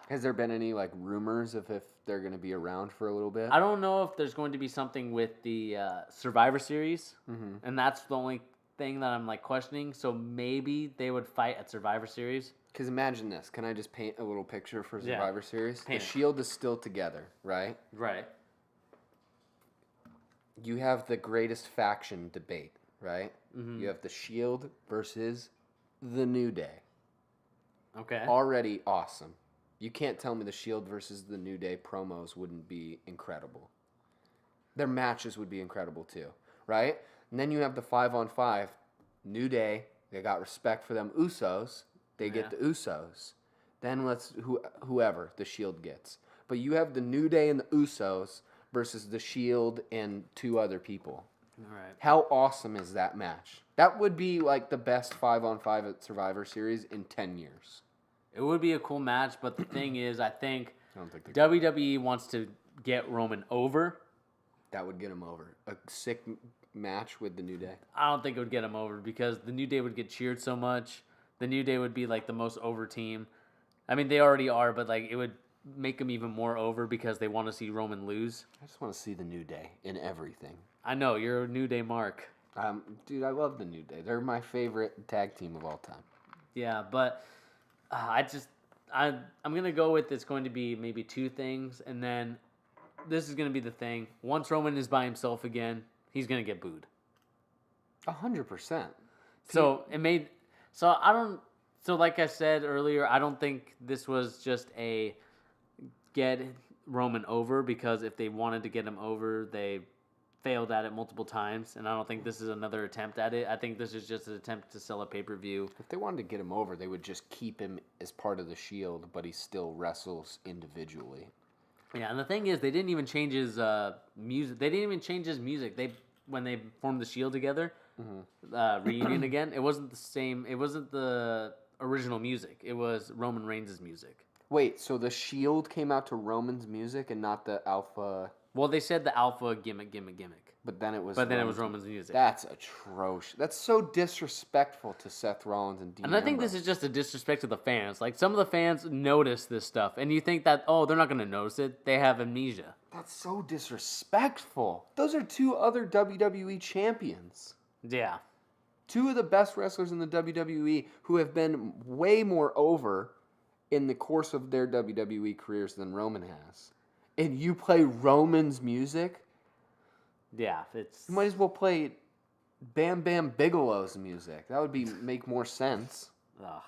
has there been any like rumors of if they're going to be around for a little bit? I don't know if there's going to be something with the Survivor Series, and that's the only thing that I'm like questioning. So maybe they would fight at Survivor Series. Because imagine this. Can I just paint a little picture for Survivor Series? Paint the Shield is still together, right? Right. You have the greatest faction debate, right? Mm-hmm. You have the Shield versus the New Day. Okay. Already awesome. You can't tell me the Shield versus the New Day promos wouldn't be incredible. Their matches would be incredible too, right? And then you have the 5-on-5 New Day. They got respect for them Usos. They get the Usos. Then whoever the Shield gets. But you have the New Day and the Usos versus the Shield and two other people. All right. How awesome is that match? That would be like the best 5-on-5 at Survivor Series in 10 years. It would be a cool match, but the thing is, I don't think WWE wants to get Roman over. That would get him over. A sick match with the New Day. I don't think it would get him over because the New Day would get cheered so much. The New Day would be like the most over team. I mean, they already are, but like it would make them even more over because they want to see Roman lose. I just want to see the New Day in everything. I know, you're a New Day mark. Dude, I love the New Day. They're my favorite tag team of all time. Yeah, but I'm going to go with it's going to be maybe two things, and then this is going to be the thing. Once Roman is by himself again, he's going to get booed. 100%. So like I said earlier, I don't think this was just a get Roman over, because if they wanted to get him over, they failed at it multiple times, and I don't think this is another attempt at it. I think this is just an attempt to sell a pay-per-view. If they wanted to get him over, they would just keep him as part of the Shield, but he still wrestles individually. Yeah, and the thing is, they didn't even change his music. They didn't even change his music. When they formed the Shield together, reunion again, it wasn't the same. It wasn't the original music. It was Roman Reigns' music. Wait, so the Shield came out to Roman's music and not the Alpha... Well, they said the Alpha gimmick. But then it was Roman's music. That's atrocious. That's so disrespectful to Seth Rollins and Dean And I think this is just a disrespect to the fans. Like, some of the fans notice this stuff, and you think that, they're not going to notice it. They have amnesia. That's so disrespectful. Those are two other WWE champions. Yeah. Two of the best wrestlers in the WWE who have been way more over in the course of their WWE careers than Roman has. And you play Roman's music? Yeah, You might as well play Bam Bam Bigelow's music. That would make more sense. Ugh.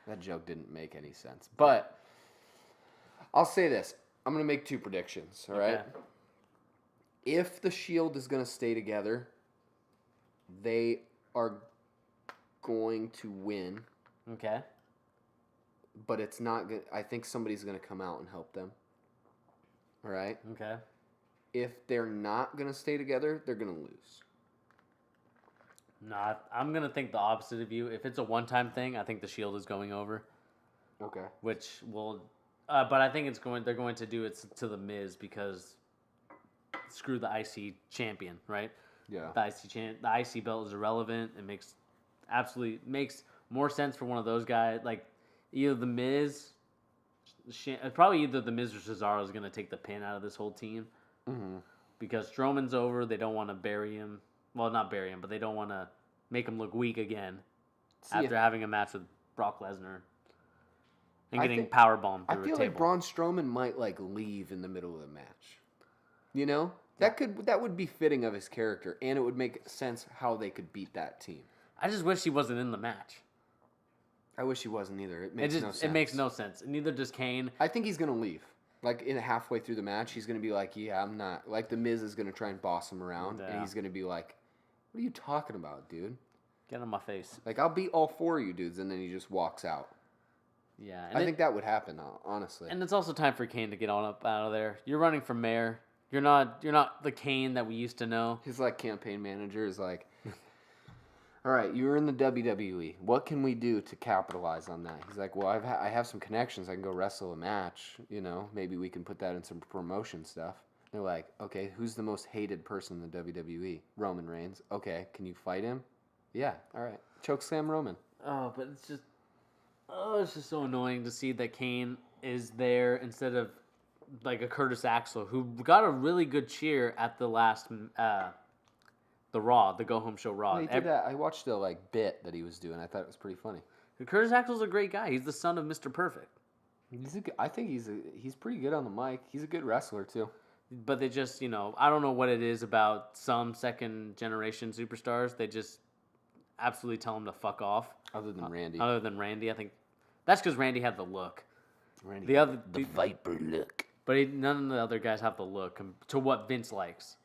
That joke didn't make any sense. But I'll say this. I'm going to make two predictions, all right? Okay. If the Shield is going to stay together, they are going to win. Okay. But it's not good. I think somebody's going to come out and help them. All right? Okay. If they're not going to stay together, they're going to lose. Nah, I'm going to think the opposite of you. If it's a one-time thing, I think the Shield is going over. Okay. Which will... but I think they're going to do it to The Miz because screw the IC champion, right? Yeah. The IC belt is irrelevant. It makes more sense for one of those guys. Like, either The Miz... Probably either The Miz or Cesaro is going to take the pin out of this whole team. Mm-hmm. Because Strowman's over, they don't want to bury him. Well, not bury him, but they don't want to make him look weak again after having a match with Brock Lesnar and getting powerbombed through a table. I feel like Braun Strowman might leave in the middle of the match. You know? That would be fitting of his character, and it would make sense how they could beat that team. I just wish he wasn't in the match. I wish he wasn't either. It makes no sense. It makes no sense. Neither does Kane. I think he's going to leave. Like, in halfway through the match, he's going to be like, yeah, I'm not. Like, The Miz is going to try and boss him around. Yeah. And he's going to be like, what are you talking about, dude? Get on my face. Like, I'll beat all 4 of you dudes. And then he just walks out. Yeah. I think that would happen, honestly. And it's also time for Kane to get on up out of there. You're running for mayor. You're not the Kane that we used to know. His, like, campaign manager is like, all right, you're in the WWE. What can we do to capitalize on that? He's like, well, I have some connections. I can go wrestle a match. You know, maybe we can put that in some promotion stuff. They're like, okay, who's the most hated person in the WWE? Roman Reigns. Okay, can you fight him? Yeah, all right. Chokeslam Roman. Oh, but it's just so annoying to see that Kane is there instead of like a Curtis Axel, who got a really good cheer at the last the Raw, the Go Home Show Raw. He did that. I watched the bit that he was doing. I thought it was pretty funny. Curtis Axel's a great guy. He's the son of Mr. Perfect. I think he's pretty good on the mic. He's a good wrestler too. But they just, I don't know what it is about some second generation superstars. They just absolutely tell him to fuck off. Other than Randy. I think that's because Randy had the look. The Viper look. But none of the other guys have the look to what Vince likes.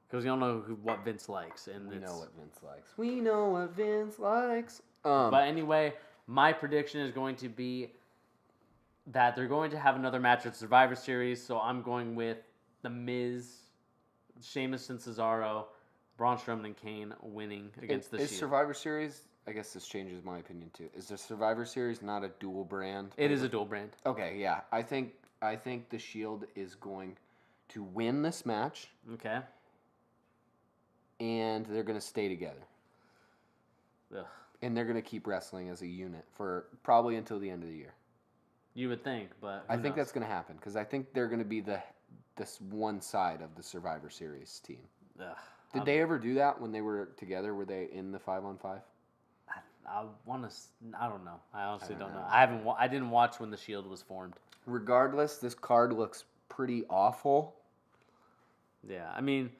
Because we don't know what Vince likes. And we know what Vince likes. We know what Vince likes. But anyway, my prediction is going to be that they're going to have another match at Survivor Series. So I'm going with The Miz, Sheamus and Cesaro, Braun Strowman and Kane winning against the Shield. Is Survivor Series, I guess this changes my opinion too. Is the Survivor Series not a dual brand? It is a dual brand. Okay, yeah. I think the Shield is going to win this match. Okay. And they're going to stay together. Ugh. And they're going to keep wrestling as a unit for probably until the end of the year. You would think, but I think that's going to happen because I think they're going to be this one side of the Survivor Series team. Ugh. Did they ever do that when they were together? Were they in the 5-on-5? I want to. I don't know. I honestly don't know. I didn't watch when the Shield was formed. Regardless, this card looks pretty awful. Yeah, I mean,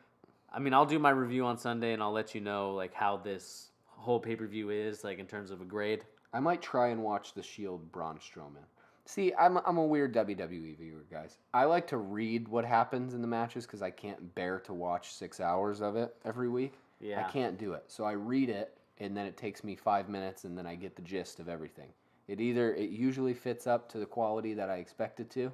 I'll do my review on Sunday and I'll let you know like how this whole pay-per-view is like in terms of a grade. I might try and watch the Shield Braun Strowman. See, I'm a weird WWE viewer, guys. I like to read what happens in the matches because I can't bear to watch 6 hours of it every week. Yeah. I can't do it. So I read it, and then it takes me 5 minutes, and then I get the gist of everything. It usually fits up to the quality that I expect it to.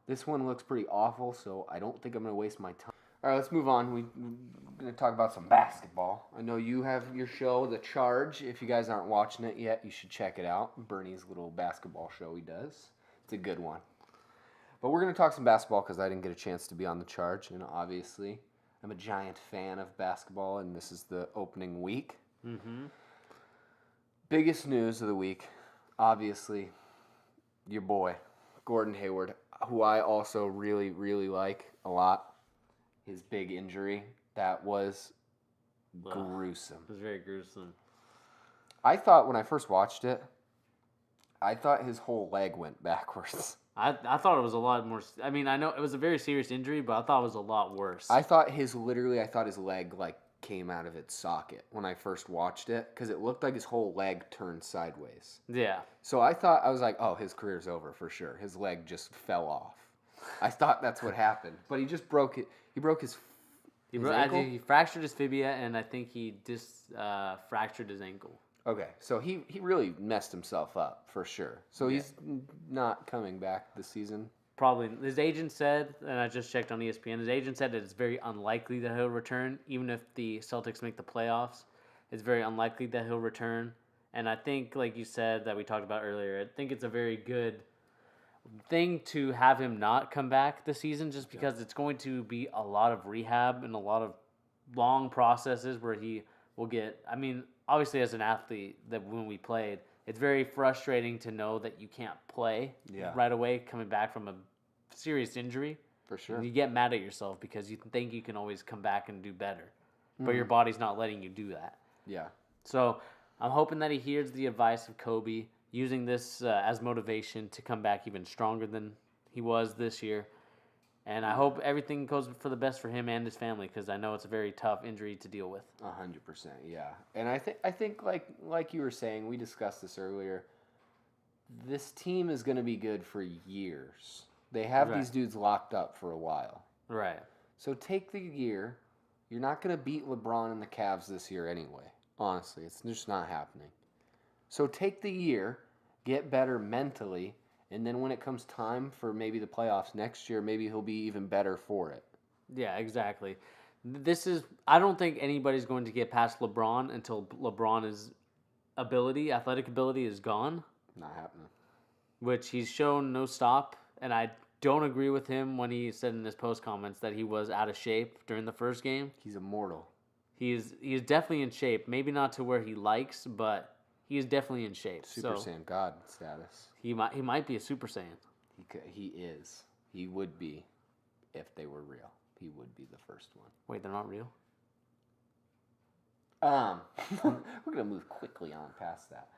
This one looks pretty awful, so I don't think I'm going to waste my time. All right, let's move on. We're going to talk about some basketball. I know you have your show, The Charge. If you guys aren't watching it yet, you should check it out. Bernie's little basketball show he does. It's a good one. But we're going to talk some basketball because I didn't get a chance to be on The Charge. And obviously, I'm a giant fan of basketball, and this is the opening week. Mm-hmm. Biggest news of the week, obviously, your boy, Gordon Hayward, who I also really, really like a lot. His big injury, that was gruesome. It was very gruesome. I thought when I first watched it, I thought his whole leg went backwards. I thought it was a lot more. I mean, I know it was a very serious injury, but I thought it was a lot worse. I thought his leg came out of its socket when I first watched it because it looked like his whole leg turned sideways. Yeah. So I was like, oh, his career's over for sure. His leg just fell off. I thought that's what happened, but he just broke it. He broke his ankle? He fractured his fibia, and I think he just fractured his ankle. Okay, so he really messed himself up for sure. So he's not coming back this season. Probably. His agent said, and I just checked on ESPN, his agent said that it's very unlikely that he'll return, even if the Celtics make the playoffs. It's very unlikely that he'll return. And I think, like you said, that we talked about earlier, I think it's a very good thing to have him not come back this season just because it's going to be a lot of rehab and a lot of long processes where he will get, I mean, obviously as an athlete that when we played, it's very frustrating to know that you can't play right away coming back from a serious injury. For sure. And you get mad at yourself because you think you can always come back and do better. But your body's not letting you do that. Yeah. So I'm hoping that he hears the advice of Kobe, using this as motivation to come back even stronger than he was this year. And I hope everything goes for the best for him and his family because I know it's a very tough injury to deal with. 100%, yeah. And I think like you were saying, we discussed this earlier, this team is going to be good for years. They have these dudes locked up for a while. Right. So take the year. You're not going to beat LeBron and the Cavs this year anyway. Honestly, it's just not happening. So take the year, get better mentally, and then when it comes time for maybe the playoffs next year, maybe he'll be even better for it. Yeah, exactly. I don't think anybody's going to get past LeBron until LeBron's athletic ability is gone. Not happening. Which he's shown no stop, and I don't agree with him when he said in his post comments that he was out of shape during the first game. He's immortal. He is definitely in shape. Maybe not to where he likes, but he is definitely in shape. Super Saiyan God status. He might be a Super Saiyan. He is. He would be if they were real. He would be the first one. Wait, they're not real? We're gonna move quickly on past that.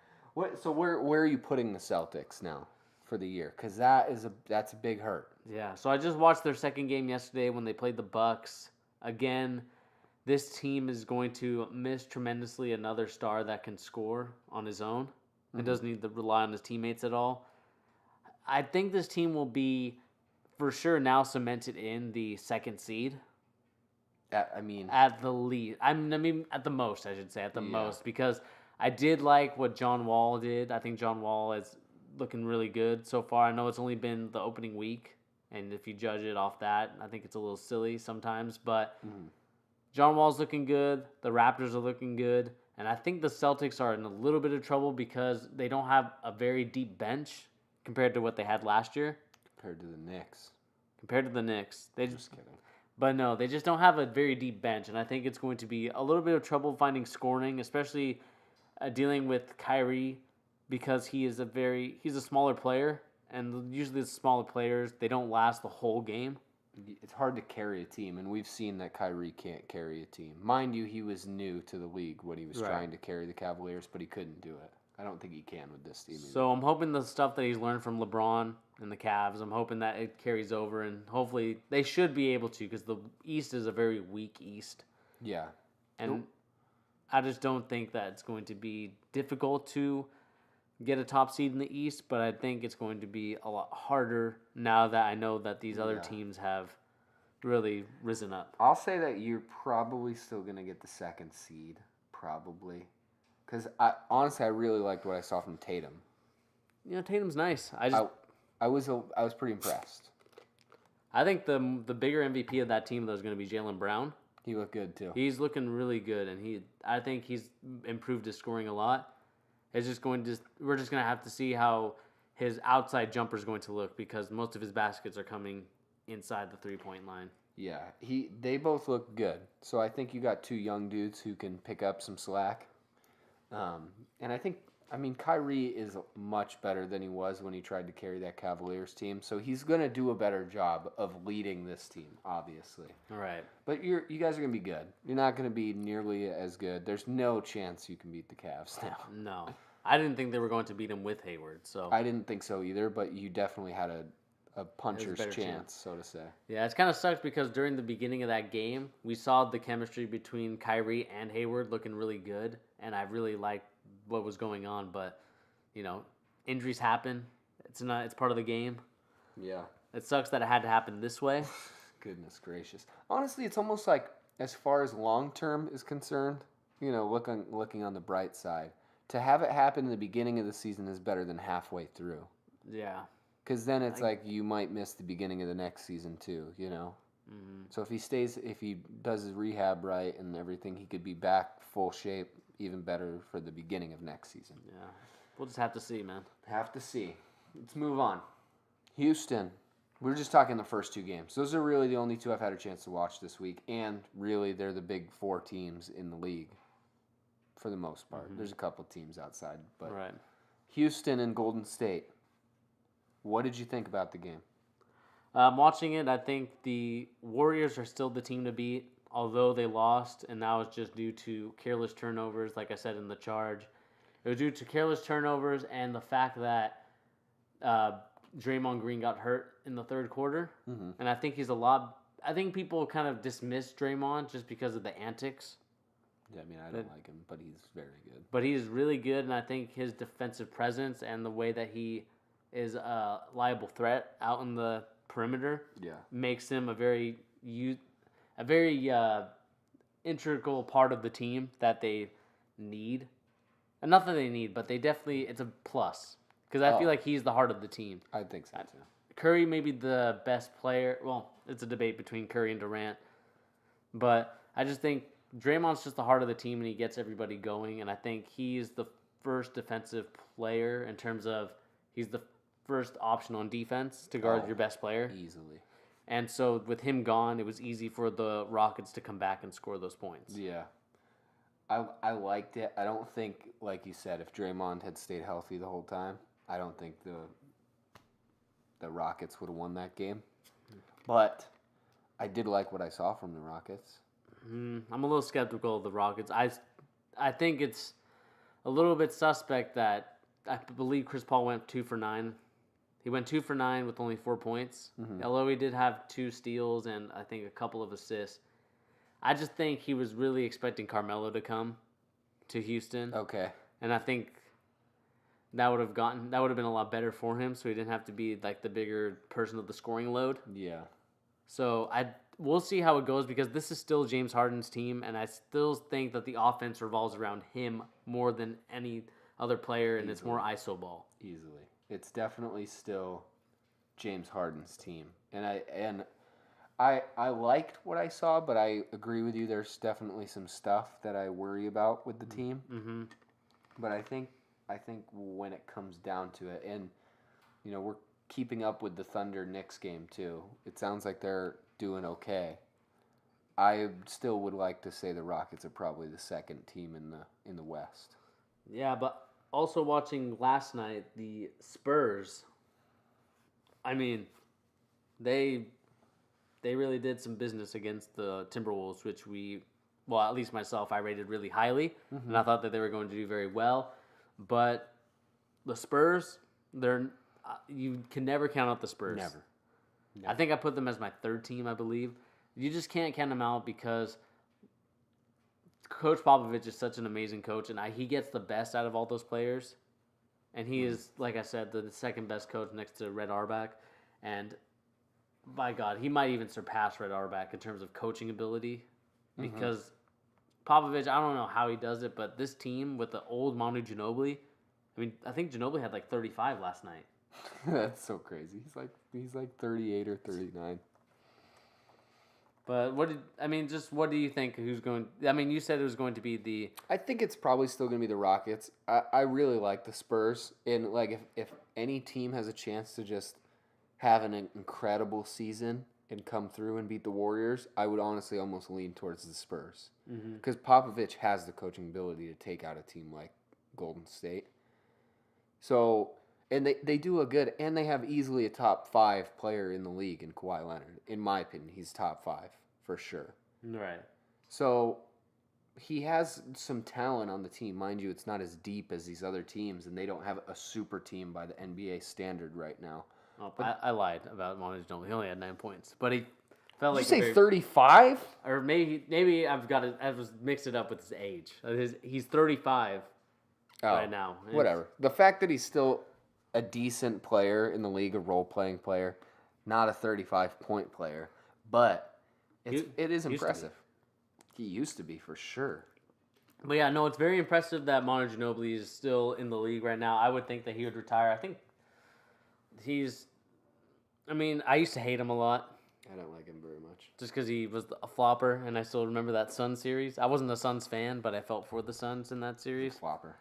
So where are you putting the Celtics now for the year? Because that's a big hurt. Yeah. So I just watched their second game yesterday when they played the Bucks. Again, this team is going to miss tremendously another star that can score on his own. It doesn't need to rely on his teammates at all. I think this team will be, for sure, now cemented in the second seed. At the least. At the most, I should say. At the most. Because I did like what John Wall did. I think John Wall is looking really good so far. I know it's only been the opening week. And if you judge it off that, I think it's a little silly sometimes. But John Wall's looking good. The Raptors are looking good. And I think the Celtics are in a little bit of trouble because they don't have a very deep bench compared to what they had last year. Compared to the Knicks. Just kidding. But no, they just don't have a very deep bench. And I think it's going to be a little bit of trouble finding scoring, especially dealing with Kyrie because he's a smaller player. And usually the smaller players, they don't last the whole game. It's hard to carry a team, and we've seen that Kyrie can't carry a team. Mind you, he was new to the league when he was trying to carry the Cavaliers, but he couldn't do it. I don't think he can with this team either. So I'm hoping the stuff that he's learned from LeBron and the Cavs, I'm hoping that it carries over, and hopefully they should be able to because the East is a very weak East. Yeah. And I just don't think that it's going to be difficult to get a top seed in the East, but I think it's going to be a lot harder now that I know that these other teams have really risen up. I'll say that you're probably still going to get the second seed, probably. Because honestly, I really liked what I saw from Tatum. You know, Tatum's nice. I was pretty impressed. I think the bigger MVP of that team, though, is going to be Jaylen Brown. He looked good, too. He's looking really good, and I think he's improved his scoring a lot. We're just going to have to see how his outside jumper is going to look because most of his baskets are coming inside the 3-point line. Yeah, they both look good. So I think you got two young dudes who can pick up some slack. And Kyrie is much better than he was when he tried to carry that Cavaliers team. So he's going to do a better job of leading this team, obviously. All right. But you guys are going to be good. You're not going to be nearly as good. There's no chance you can beat the Cavs now. No. I didn't think they were going to beat him with Hayward. So I didn't think so either, but you definitely had a puncher's chance, so to say. Yeah, it's kind of sucked because during the beginning of that game, we saw the chemistry between Kyrie and Hayward looking really good, and I really liked what was going on. But, injuries happen. It's part of the game. Yeah. It sucks that it had to happen this way. Goodness gracious. Honestly, it's almost like as far as long term is concerned, looking on the bright side, to have it happen in the beginning of the season is better than halfway through. Yeah. Because then it's like you might miss the beginning of the next season too, Mm-hmm. So if he does his rehab right and everything, he could be back full shape, even better for the beginning of next season. Yeah. We'll just have to see, man. Have to see. Let's move on. Houston. We were just talking the first two games. Those are really the only two I've had a chance to watch this week, and really they're the big four teams in the league for the most part. Mm-hmm. There's a couple teams outside, but right. Houston and Golden State. What did you think about the game? Watching it, I think the Warriors are still the team to beat, although they lost, and that was just due to careless turnovers, like I said in the charge. It was due to careless turnovers and the fact that Draymond Green got hurt in the third quarter, and I think I think people kind of dismiss Draymond just because of the antics. Yeah, I don't like him, but he's very good. But he's really good, and I think his defensive presence and the way that he is a liable threat out in the perimeter Yeah. makes him a very integral part of the team that they need. And not that they need, but they definitely, it's a plus. Because I feel like he's the heart of the team. I think so, too. Curry may be the best player. Well, it's a debate between Curry and Durant. But I just think Draymond's just the heart of the team, and he gets everybody going. And I think he's the first defensive player in terms of he's the first option on defense to guard your best player. Easily. And so with him gone, it was easy for the Rockets to come back and score those points. Yeah. I liked it. I don't think, like you said, if Draymond had stayed healthy the whole time, I don't think the Rockets would have won that game. But I did like what I saw from the Rockets. I'm a little skeptical of the Rockets. I think it's a little bit suspect that I believe Chris Paul went 2 for 9. He went 2 for 9 with only 4 points. Mm-hmm. Although he did have 2 steals and I think a couple of assists. I just think he was really expecting Carmelo to come to Houston. Okay. And I think that would have been a lot better for him, so he didn't have to be like the bigger person of the scoring load. Yeah. So we'll see how it goes because this is still James Harden's team, and I still think that the offense revolves around him more than any other player, and it's more ISO ball. Easily. It's definitely still James Harden's team. And I liked what I saw, but I agree with you. There's definitely some stuff that I worry about with the team. Mm-hmm. But I think when it comes down to it, and we're keeping up with the Thunder Knicks game too. It sounds like they're doing okay. I still would like to say the Rockets are probably the second team in the West. Yeah, but also watching last night the Spurs. I mean, they really did some business against the Timberwolves, which at least myself, I rated really highly, mm-hmm. and I thought that they were going to do very well. But the Spurs, you can never count out the Spurs. Never. I think I put them as my third team, I believe. You just can't count them out because Coach Popovich is such an amazing coach, and he gets the best out of all those players. And he is, like I said, the second best coach next to Red Auerbach. And by God, he might even surpass Red Auerbach in terms of coaching ability. Because Popovich, I don't know how he does it, but this team with the old Manu Ginobili, I think Ginobili had like 35 last night. That's so crazy. He's like 38 or 39. But what do you think? You said it was going to be the. I think it's probably still going to be the Rockets. I really like the Spurs, and like if any team has a chance to just have an incredible season and come through and beat the Warriors, I would honestly almost lean towards the Spurs because Popovich has the coaching ability to take out a team like Golden State. So. And they do a good, and they have easily a top 5 player in the league in Kawhi Leonard. In my opinion, he's top 5 for sure. Right. So he has some talent on the team. Mind you, it's not as deep as these other teams, and they don't have a super team by the NBA standard right now. Oh, but I lied about Manu Ginobili. He only had 9 points, but he felt like. Did you say 35? Or maybe I was mixed it up with his age. He's 35 right now. Whatever. The fact that he's still a decent player in the league, a role-playing player, not a 35-point player, but it is impressive. He used to be, for sure. But yeah, no, it's very impressive that Manu Ginobili is still in the league right now. I would think that he would retire. I think I used to hate him a lot. I don't like him very much. Just because he was a flopper, and I still remember that Suns series. I wasn't a Suns fan, but I felt for the Suns in that series. Flopper.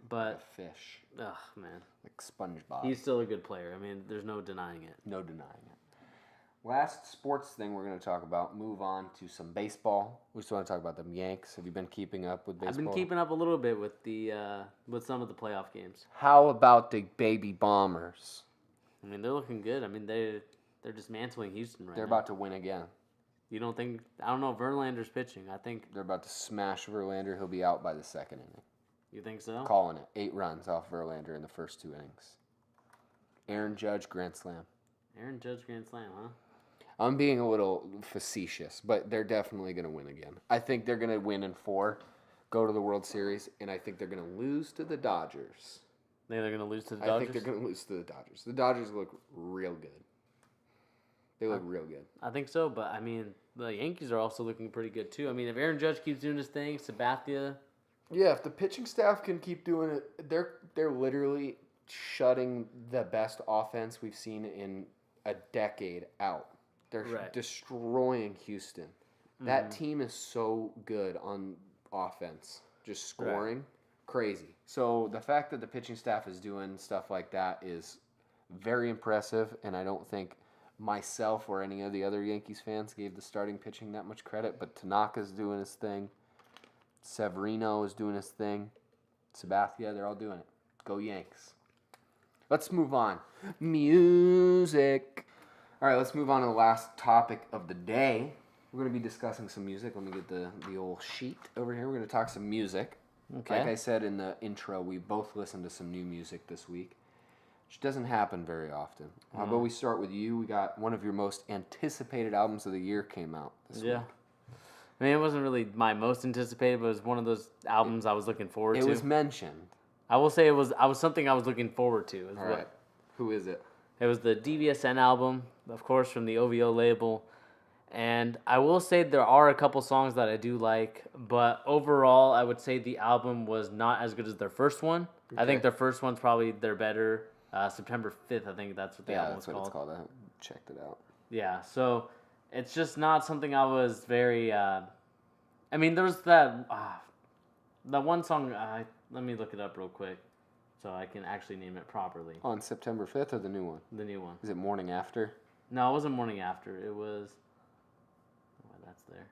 But like a fish. Ugh, man. Like SpongeBob. He's still a good player. There's no denying it. No denying it. Last sports thing we're going to talk about, move on to some baseball. We just want to talk about them Yanks. Have you been keeping up with baseball? I've been keeping up a little bit with with some of the playoff games. How about the baby Bombers? They're looking good. They're dismantling Houston right now. They're about to win again. You don't think? I don't know. Verlander's pitching. I think they're about to smash Verlander. He'll be out by the second inning. You think so? Calling it. 8 runs off Verlander in the first 2 innings. Aaron Judge, grand slam. Aaron Judge, grand slam, huh? I'm being a little facetious, but they're definitely going to win again. I think they're going to win in 4, go to the World Series, and I think they're going to lose to the Dodgers. Think they're going to lose to the Dodgers? I think they're going to lose to the Dodgers. The Dodgers look real good. They look real good. I think so, but I mean, the Yankees are also looking pretty good too. I mean, if Aaron Judge keeps doing his thing, Sabathia. Yeah, if the pitching staff can keep doing it, they're literally shutting the best offense we've seen in a decade out. They're destroying Houston. That team is so good on offense, just scoring, crazy. So the fact that the pitching staff is doing stuff like that is very impressive, and I don't think myself or any of the other Yankees fans gave the starting pitching that much credit, but Tanaka's doing his thing. Severino is doing his thing. Sabathia, they're all doing it. Go Yanks. Let's move on. Music. All right, let's move on to the last topic of the day. We're going to be discussing some music. Let me get the old sheet over here. We're going to talk some music. Okay. Like I said in the intro, we both listened to some new music this week, which doesn't happen very often. How about we start with you? We got one of your most anticipated albums of the year came out this week. I mean, it wasn't really my most anticipated, but it was one of those albums I was looking forward to. It was mentioned. I will say it was something I was looking forward to. All right. Who is it? It was the DVSN album, of course, from the OVO label. And I will say there are a couple songs that I do like, but overall, I would say the album was not as good as their first one. Okay. I think their first one's probably their better. September 5th, I think that's what the album was called. Yeah, that's what it's called. I checked it out. Yeah, so it's just not something I was very... I mean, there was that one song... let me look it up real quick so I can actually name it properly. On September 5th or the new one? The new one. Is it Morning After? No, it wasn't Morning After. It was... that's there.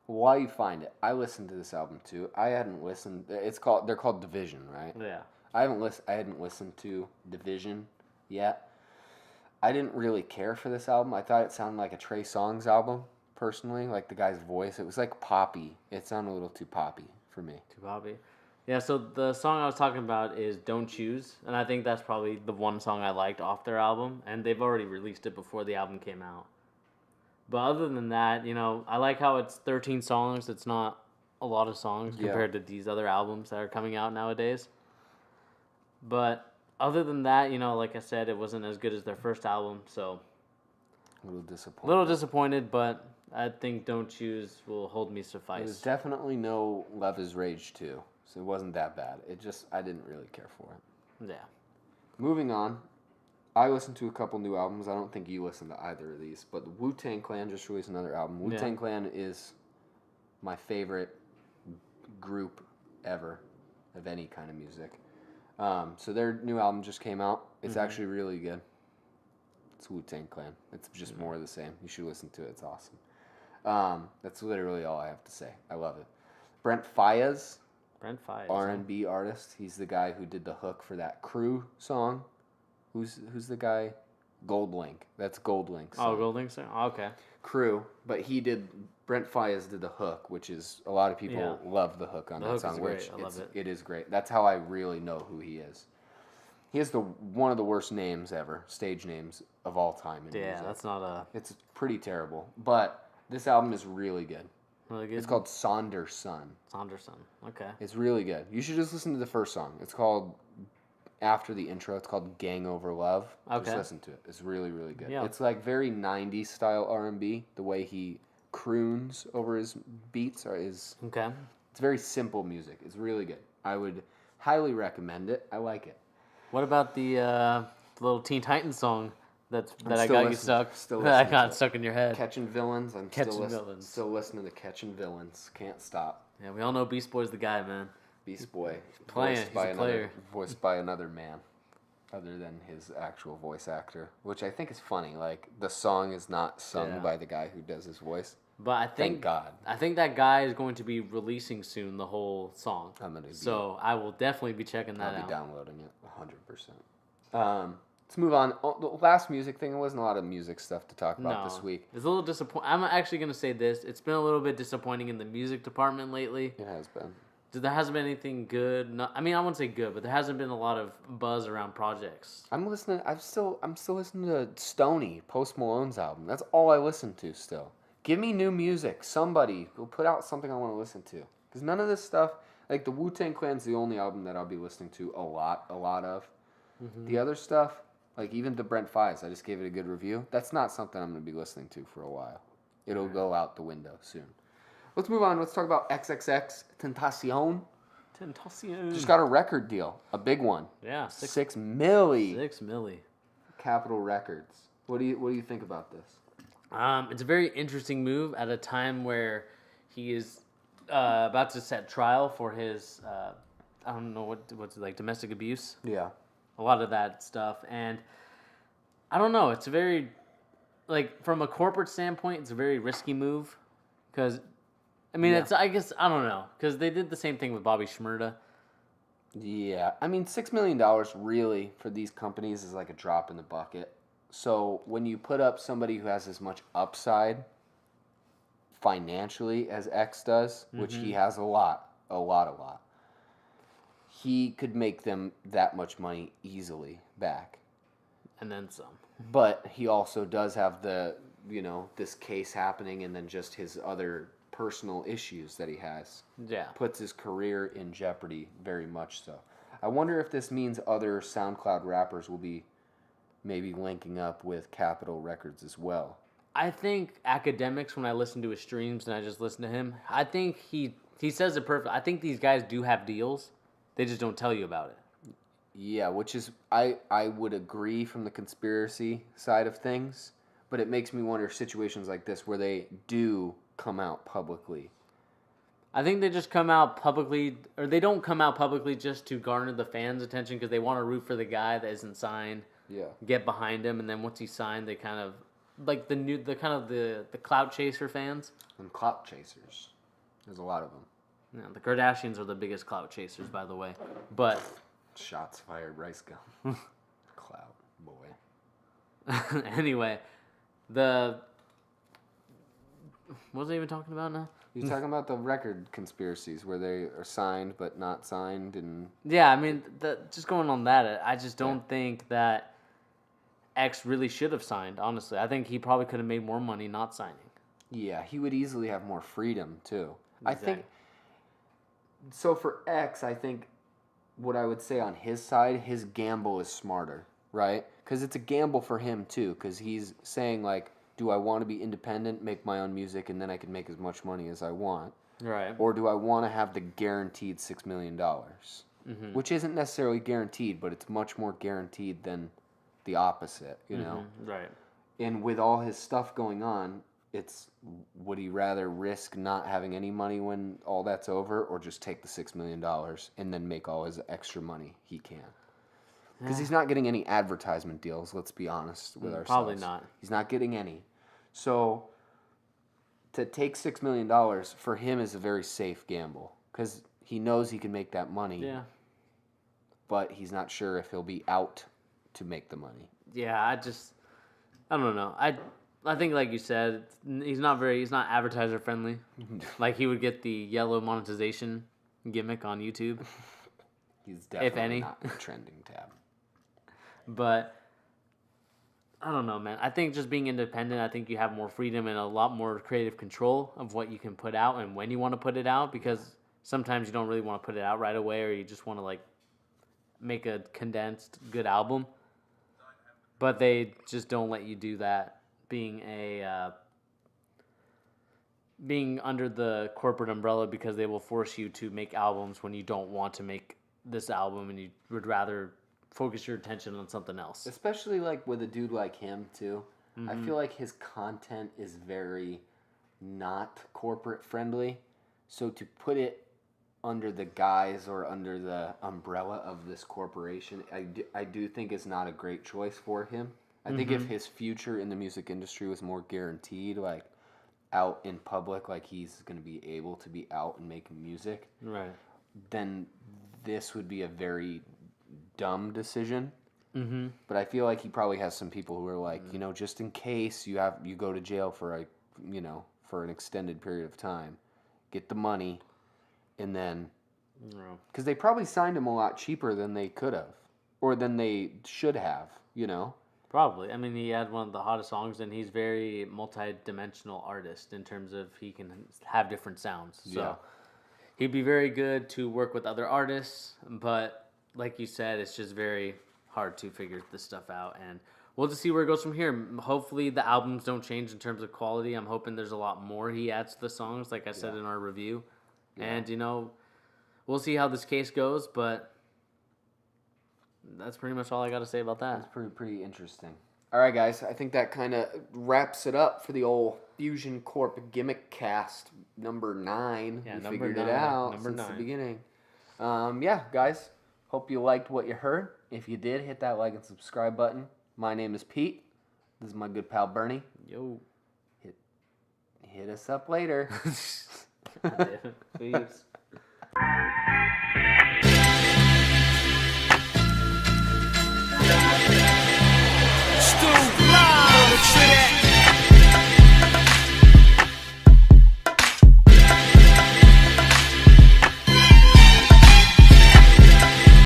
While you find it, I listened to this album too. I hadn't listened... They're called Division, right? Yeah. I hadn't listened to Division yet. I didn't really care for this album. I thought it sounded like a Trey Songz album, personally. Like the guy's voice. It was like poppy. It sounded a little too poppy for me. Too poppy? Yeah, so the song I was talking about is Don't Choose. And I think that's probably the one song I liked off their album. And they've already released it before the album came out. But other than that, I like how it's 13 songs. It's not a lot of songs compared to these other albums that are coming out nowadays. But other than that, like I said, it wasn't as good as their first album, so... A little disappointed. But I think Don't Choose will hold me suffice. It was definitely no Love is Rage 2, so it wasn't that bad. I didn't really care for it. Yeah. Moving on, I listened to a couple new albums. I don't think you listened to either of these, but the Wu-Tang Clan just released another album. Wu-Tang Clan is my favorite group ever of any kind of music. So their new album just came out. It's actually really good. It's Wu-Tang Clan. It's just more of the same. You should listen to it. It's awesome. That's literally all I have to say. I love it. Brent Faiyaz, R&B artist. He's the guy who did the hook for that Crew song. Who's the guy? Goldlink. That's Goldlink's song. Oh, Goldlink's song? Oh, okay. Crew, but Brent Faiyaz did the hook, which is, a lot of people love the hook on that song. Which I love it. It is great. That's how I really know who he is. He has one of the worst names ever, stage names of all time in music. That's not a... It's pretty terrible, but this album is really good. Really good? It's called Sonder Son. Sonder Son, okay. It's really good. You should just listen to the first song. It's called... After the intro, it's called Gang Over Love. Okay. Just listen to it. It's really, really good. Yeah. It's like very 90s style R&B. The way he croons over his beats is... Okay. It's very simple music. It's really good. I would highly recommend it. I like it. What about the little Teen Titans song that I got you stuck? That I got stuck in your head. Catching Villains. Still listening to Catching Villains. Can't stop. Yeah, we all know Beast Boy's the guy, man. Beast Boy. He's a player. Voiced by another man other than his actual voice actor, which I think is funny. Like, the song is not sung by the guy who does his voice. But thank God. I think that guy is going to be releasing soon the whole song. So I will definitely be checking that out. I'll be downloading it 100%. Let's move on. The last music thing, there wasn't a lot of music stuff to talk about this week. It's a little disappointing. I'm actually going to say this. It's been a little bit disappointing in the music department lately. It has been. There hasn't been anything good. I wouldn't say good, but there hasn't been a lot of buzz around projects. I'm still listening to Stoney, Post Malone's album. That's all I listen to still. Give me new music. Somebody will put out something I want to listen to. Because none of this stuff, like the Wu-Tang Clan's the only album that I'll be listening to a lot of. Mm-hmm. The other stuff, Like, even the Brent Fives, I just gave it a good review. That's not something I'm going to be listening to for a while. It'll go out the window soon. Let's move on. Let's talk about xxxtentacion. Tentacion. Just got a record deal. A big one. Yeah. 6 milli. 6 milli. Capitol Records. What do you think about this? It's a very interesting move at a time where he is about to set trial for his, I don't know what's it, like, domestic abuse. Yeah. A lot of that stuff. And I don't know. It's a very, like, from a corporate standpoint, it's a very risky move. Because, I mean, it's, I guess, I don't know. Because they did the same thing with Bobby Shmurda. Yeah. I mean, $6 million really for these companies is like a drop in the bucket. So when you put up somebody who has as much upside financially as X does, which he has a lot, he could make them that much money easily back. And then some. But he also does have the, this case happening and then just his other personal issues that he has. Yeah. Puts his career in jeopardy very much so. I wonder if this means other SoundCloud rappers will be maybe linking up with Capitol Records as well. I think Academics, when I listen to his streams and I just listen to him, I think he says it perfect. I think these guys do have deals. They just don't tell you about it. Yeah, which is, I would agree from the conspiracy side of things, but it makes me wonder situations like this where they do come out publicly. I think they just come out publicly, or they don't come out publicly just to garner the fans' attention because they want to root for the guy that isn't signed. Yeah. Get behind him, and then once he's signed, they kind of like the clout chaser fans. And clout chasers, there's a lot of them. Yeah, the Kardashians are the biggest clout chasers, by the way. But shots fired, rice gum. Clout boy. Anyway, what was I even talking about now? You're talking about the record conspiracies where they are signed but not signed, and yeah, I mean, just going on that, I just don't think that X really should have signed. Honestly, I think he probably could have made more money not signing. Yeah, he would easily have more freedom too. Exactly. I think. So for X, I think what I would say on his side, his gamble is smarter, right? Because it's a gamble for him too. Because he's saying like, do I want to be independent, make my own music, and then I can make as much money as I want? Right. Or do I want to have the guaranteed $6 million? Which isn't necessarily guaranteed, but it's much more guaranteed than the opposite, you know? Right. And with all his stuff going on, would he rather risk not having any money when all that's over, or just take the $6 million and then make all his extra money he can? Because he's not getting any advertisement deals, let's be honest with ourselves. Probably not. He's not getting any. So to take $6 million for him is a very safe gamble, because he knows he can make that money. Yeah. But he's not sure if he'll be out to make the money. Yeah, I don't know. I think, like you said, he's not advertiser friendly. Like, he would get the yellow monetization gimmick on YouTube. He's definitely if any. not in the trending tab. But I don't know, man. I think just being independent, I think you have more freedom and a lot more creative control of what you can put out and when you want to put it out, because sometimes you don't really want to put it out right away, or you just want to like make a condensed good album. But they just don't let you do that, being under the corporate umbrella, because they will force you to make albums when you don't want to make this album and you would rather focus your attention on something else. Especially like with a dude like him too. I feel like his content is very not corporate friendly. So to put it under the guise or under the umbrella of this corporation, I do think it's not a great choice for him. I think if his future in the music industry was more guaranteed, like out in public, like he's going to be able to be out and making music, right, then this would be a very dumb decision. Mm-hmm. But I feel like he probably has some people who are like, just in case you go to jail for for an extended period of time, get the money, and then because they probably signed him a lot cheaper than they could have, or than they should have, Probably. I mean, he had one of the hottest songs, and he's very multi-dimensional artist in terms of he can have different sounds. So he'd be very good to work with other artists, but like you said, it's just very hard to figure this stuff out. And we'll just see where it goes from here. Hopefully the albums don't change in terms of quality. I'm hoping there's a lot more he adds to the songs, like I said in our review. Yeah. And, you know, we'll see how this case goes, but that's pretty much all I got to say about that. That's pretty interesting. All right, guys. I think that kind of wraps it up for the old Fusion Corp Gimmick Cast number 9. Yeah, we number figured 9, it out number since 9. the beginning. Yeah, guys. Hope you liked what you heard. If you did, hit that like and subscribe button. My name is Pete. This is my good pal Bernie. Yo. Hit us up later. Peace.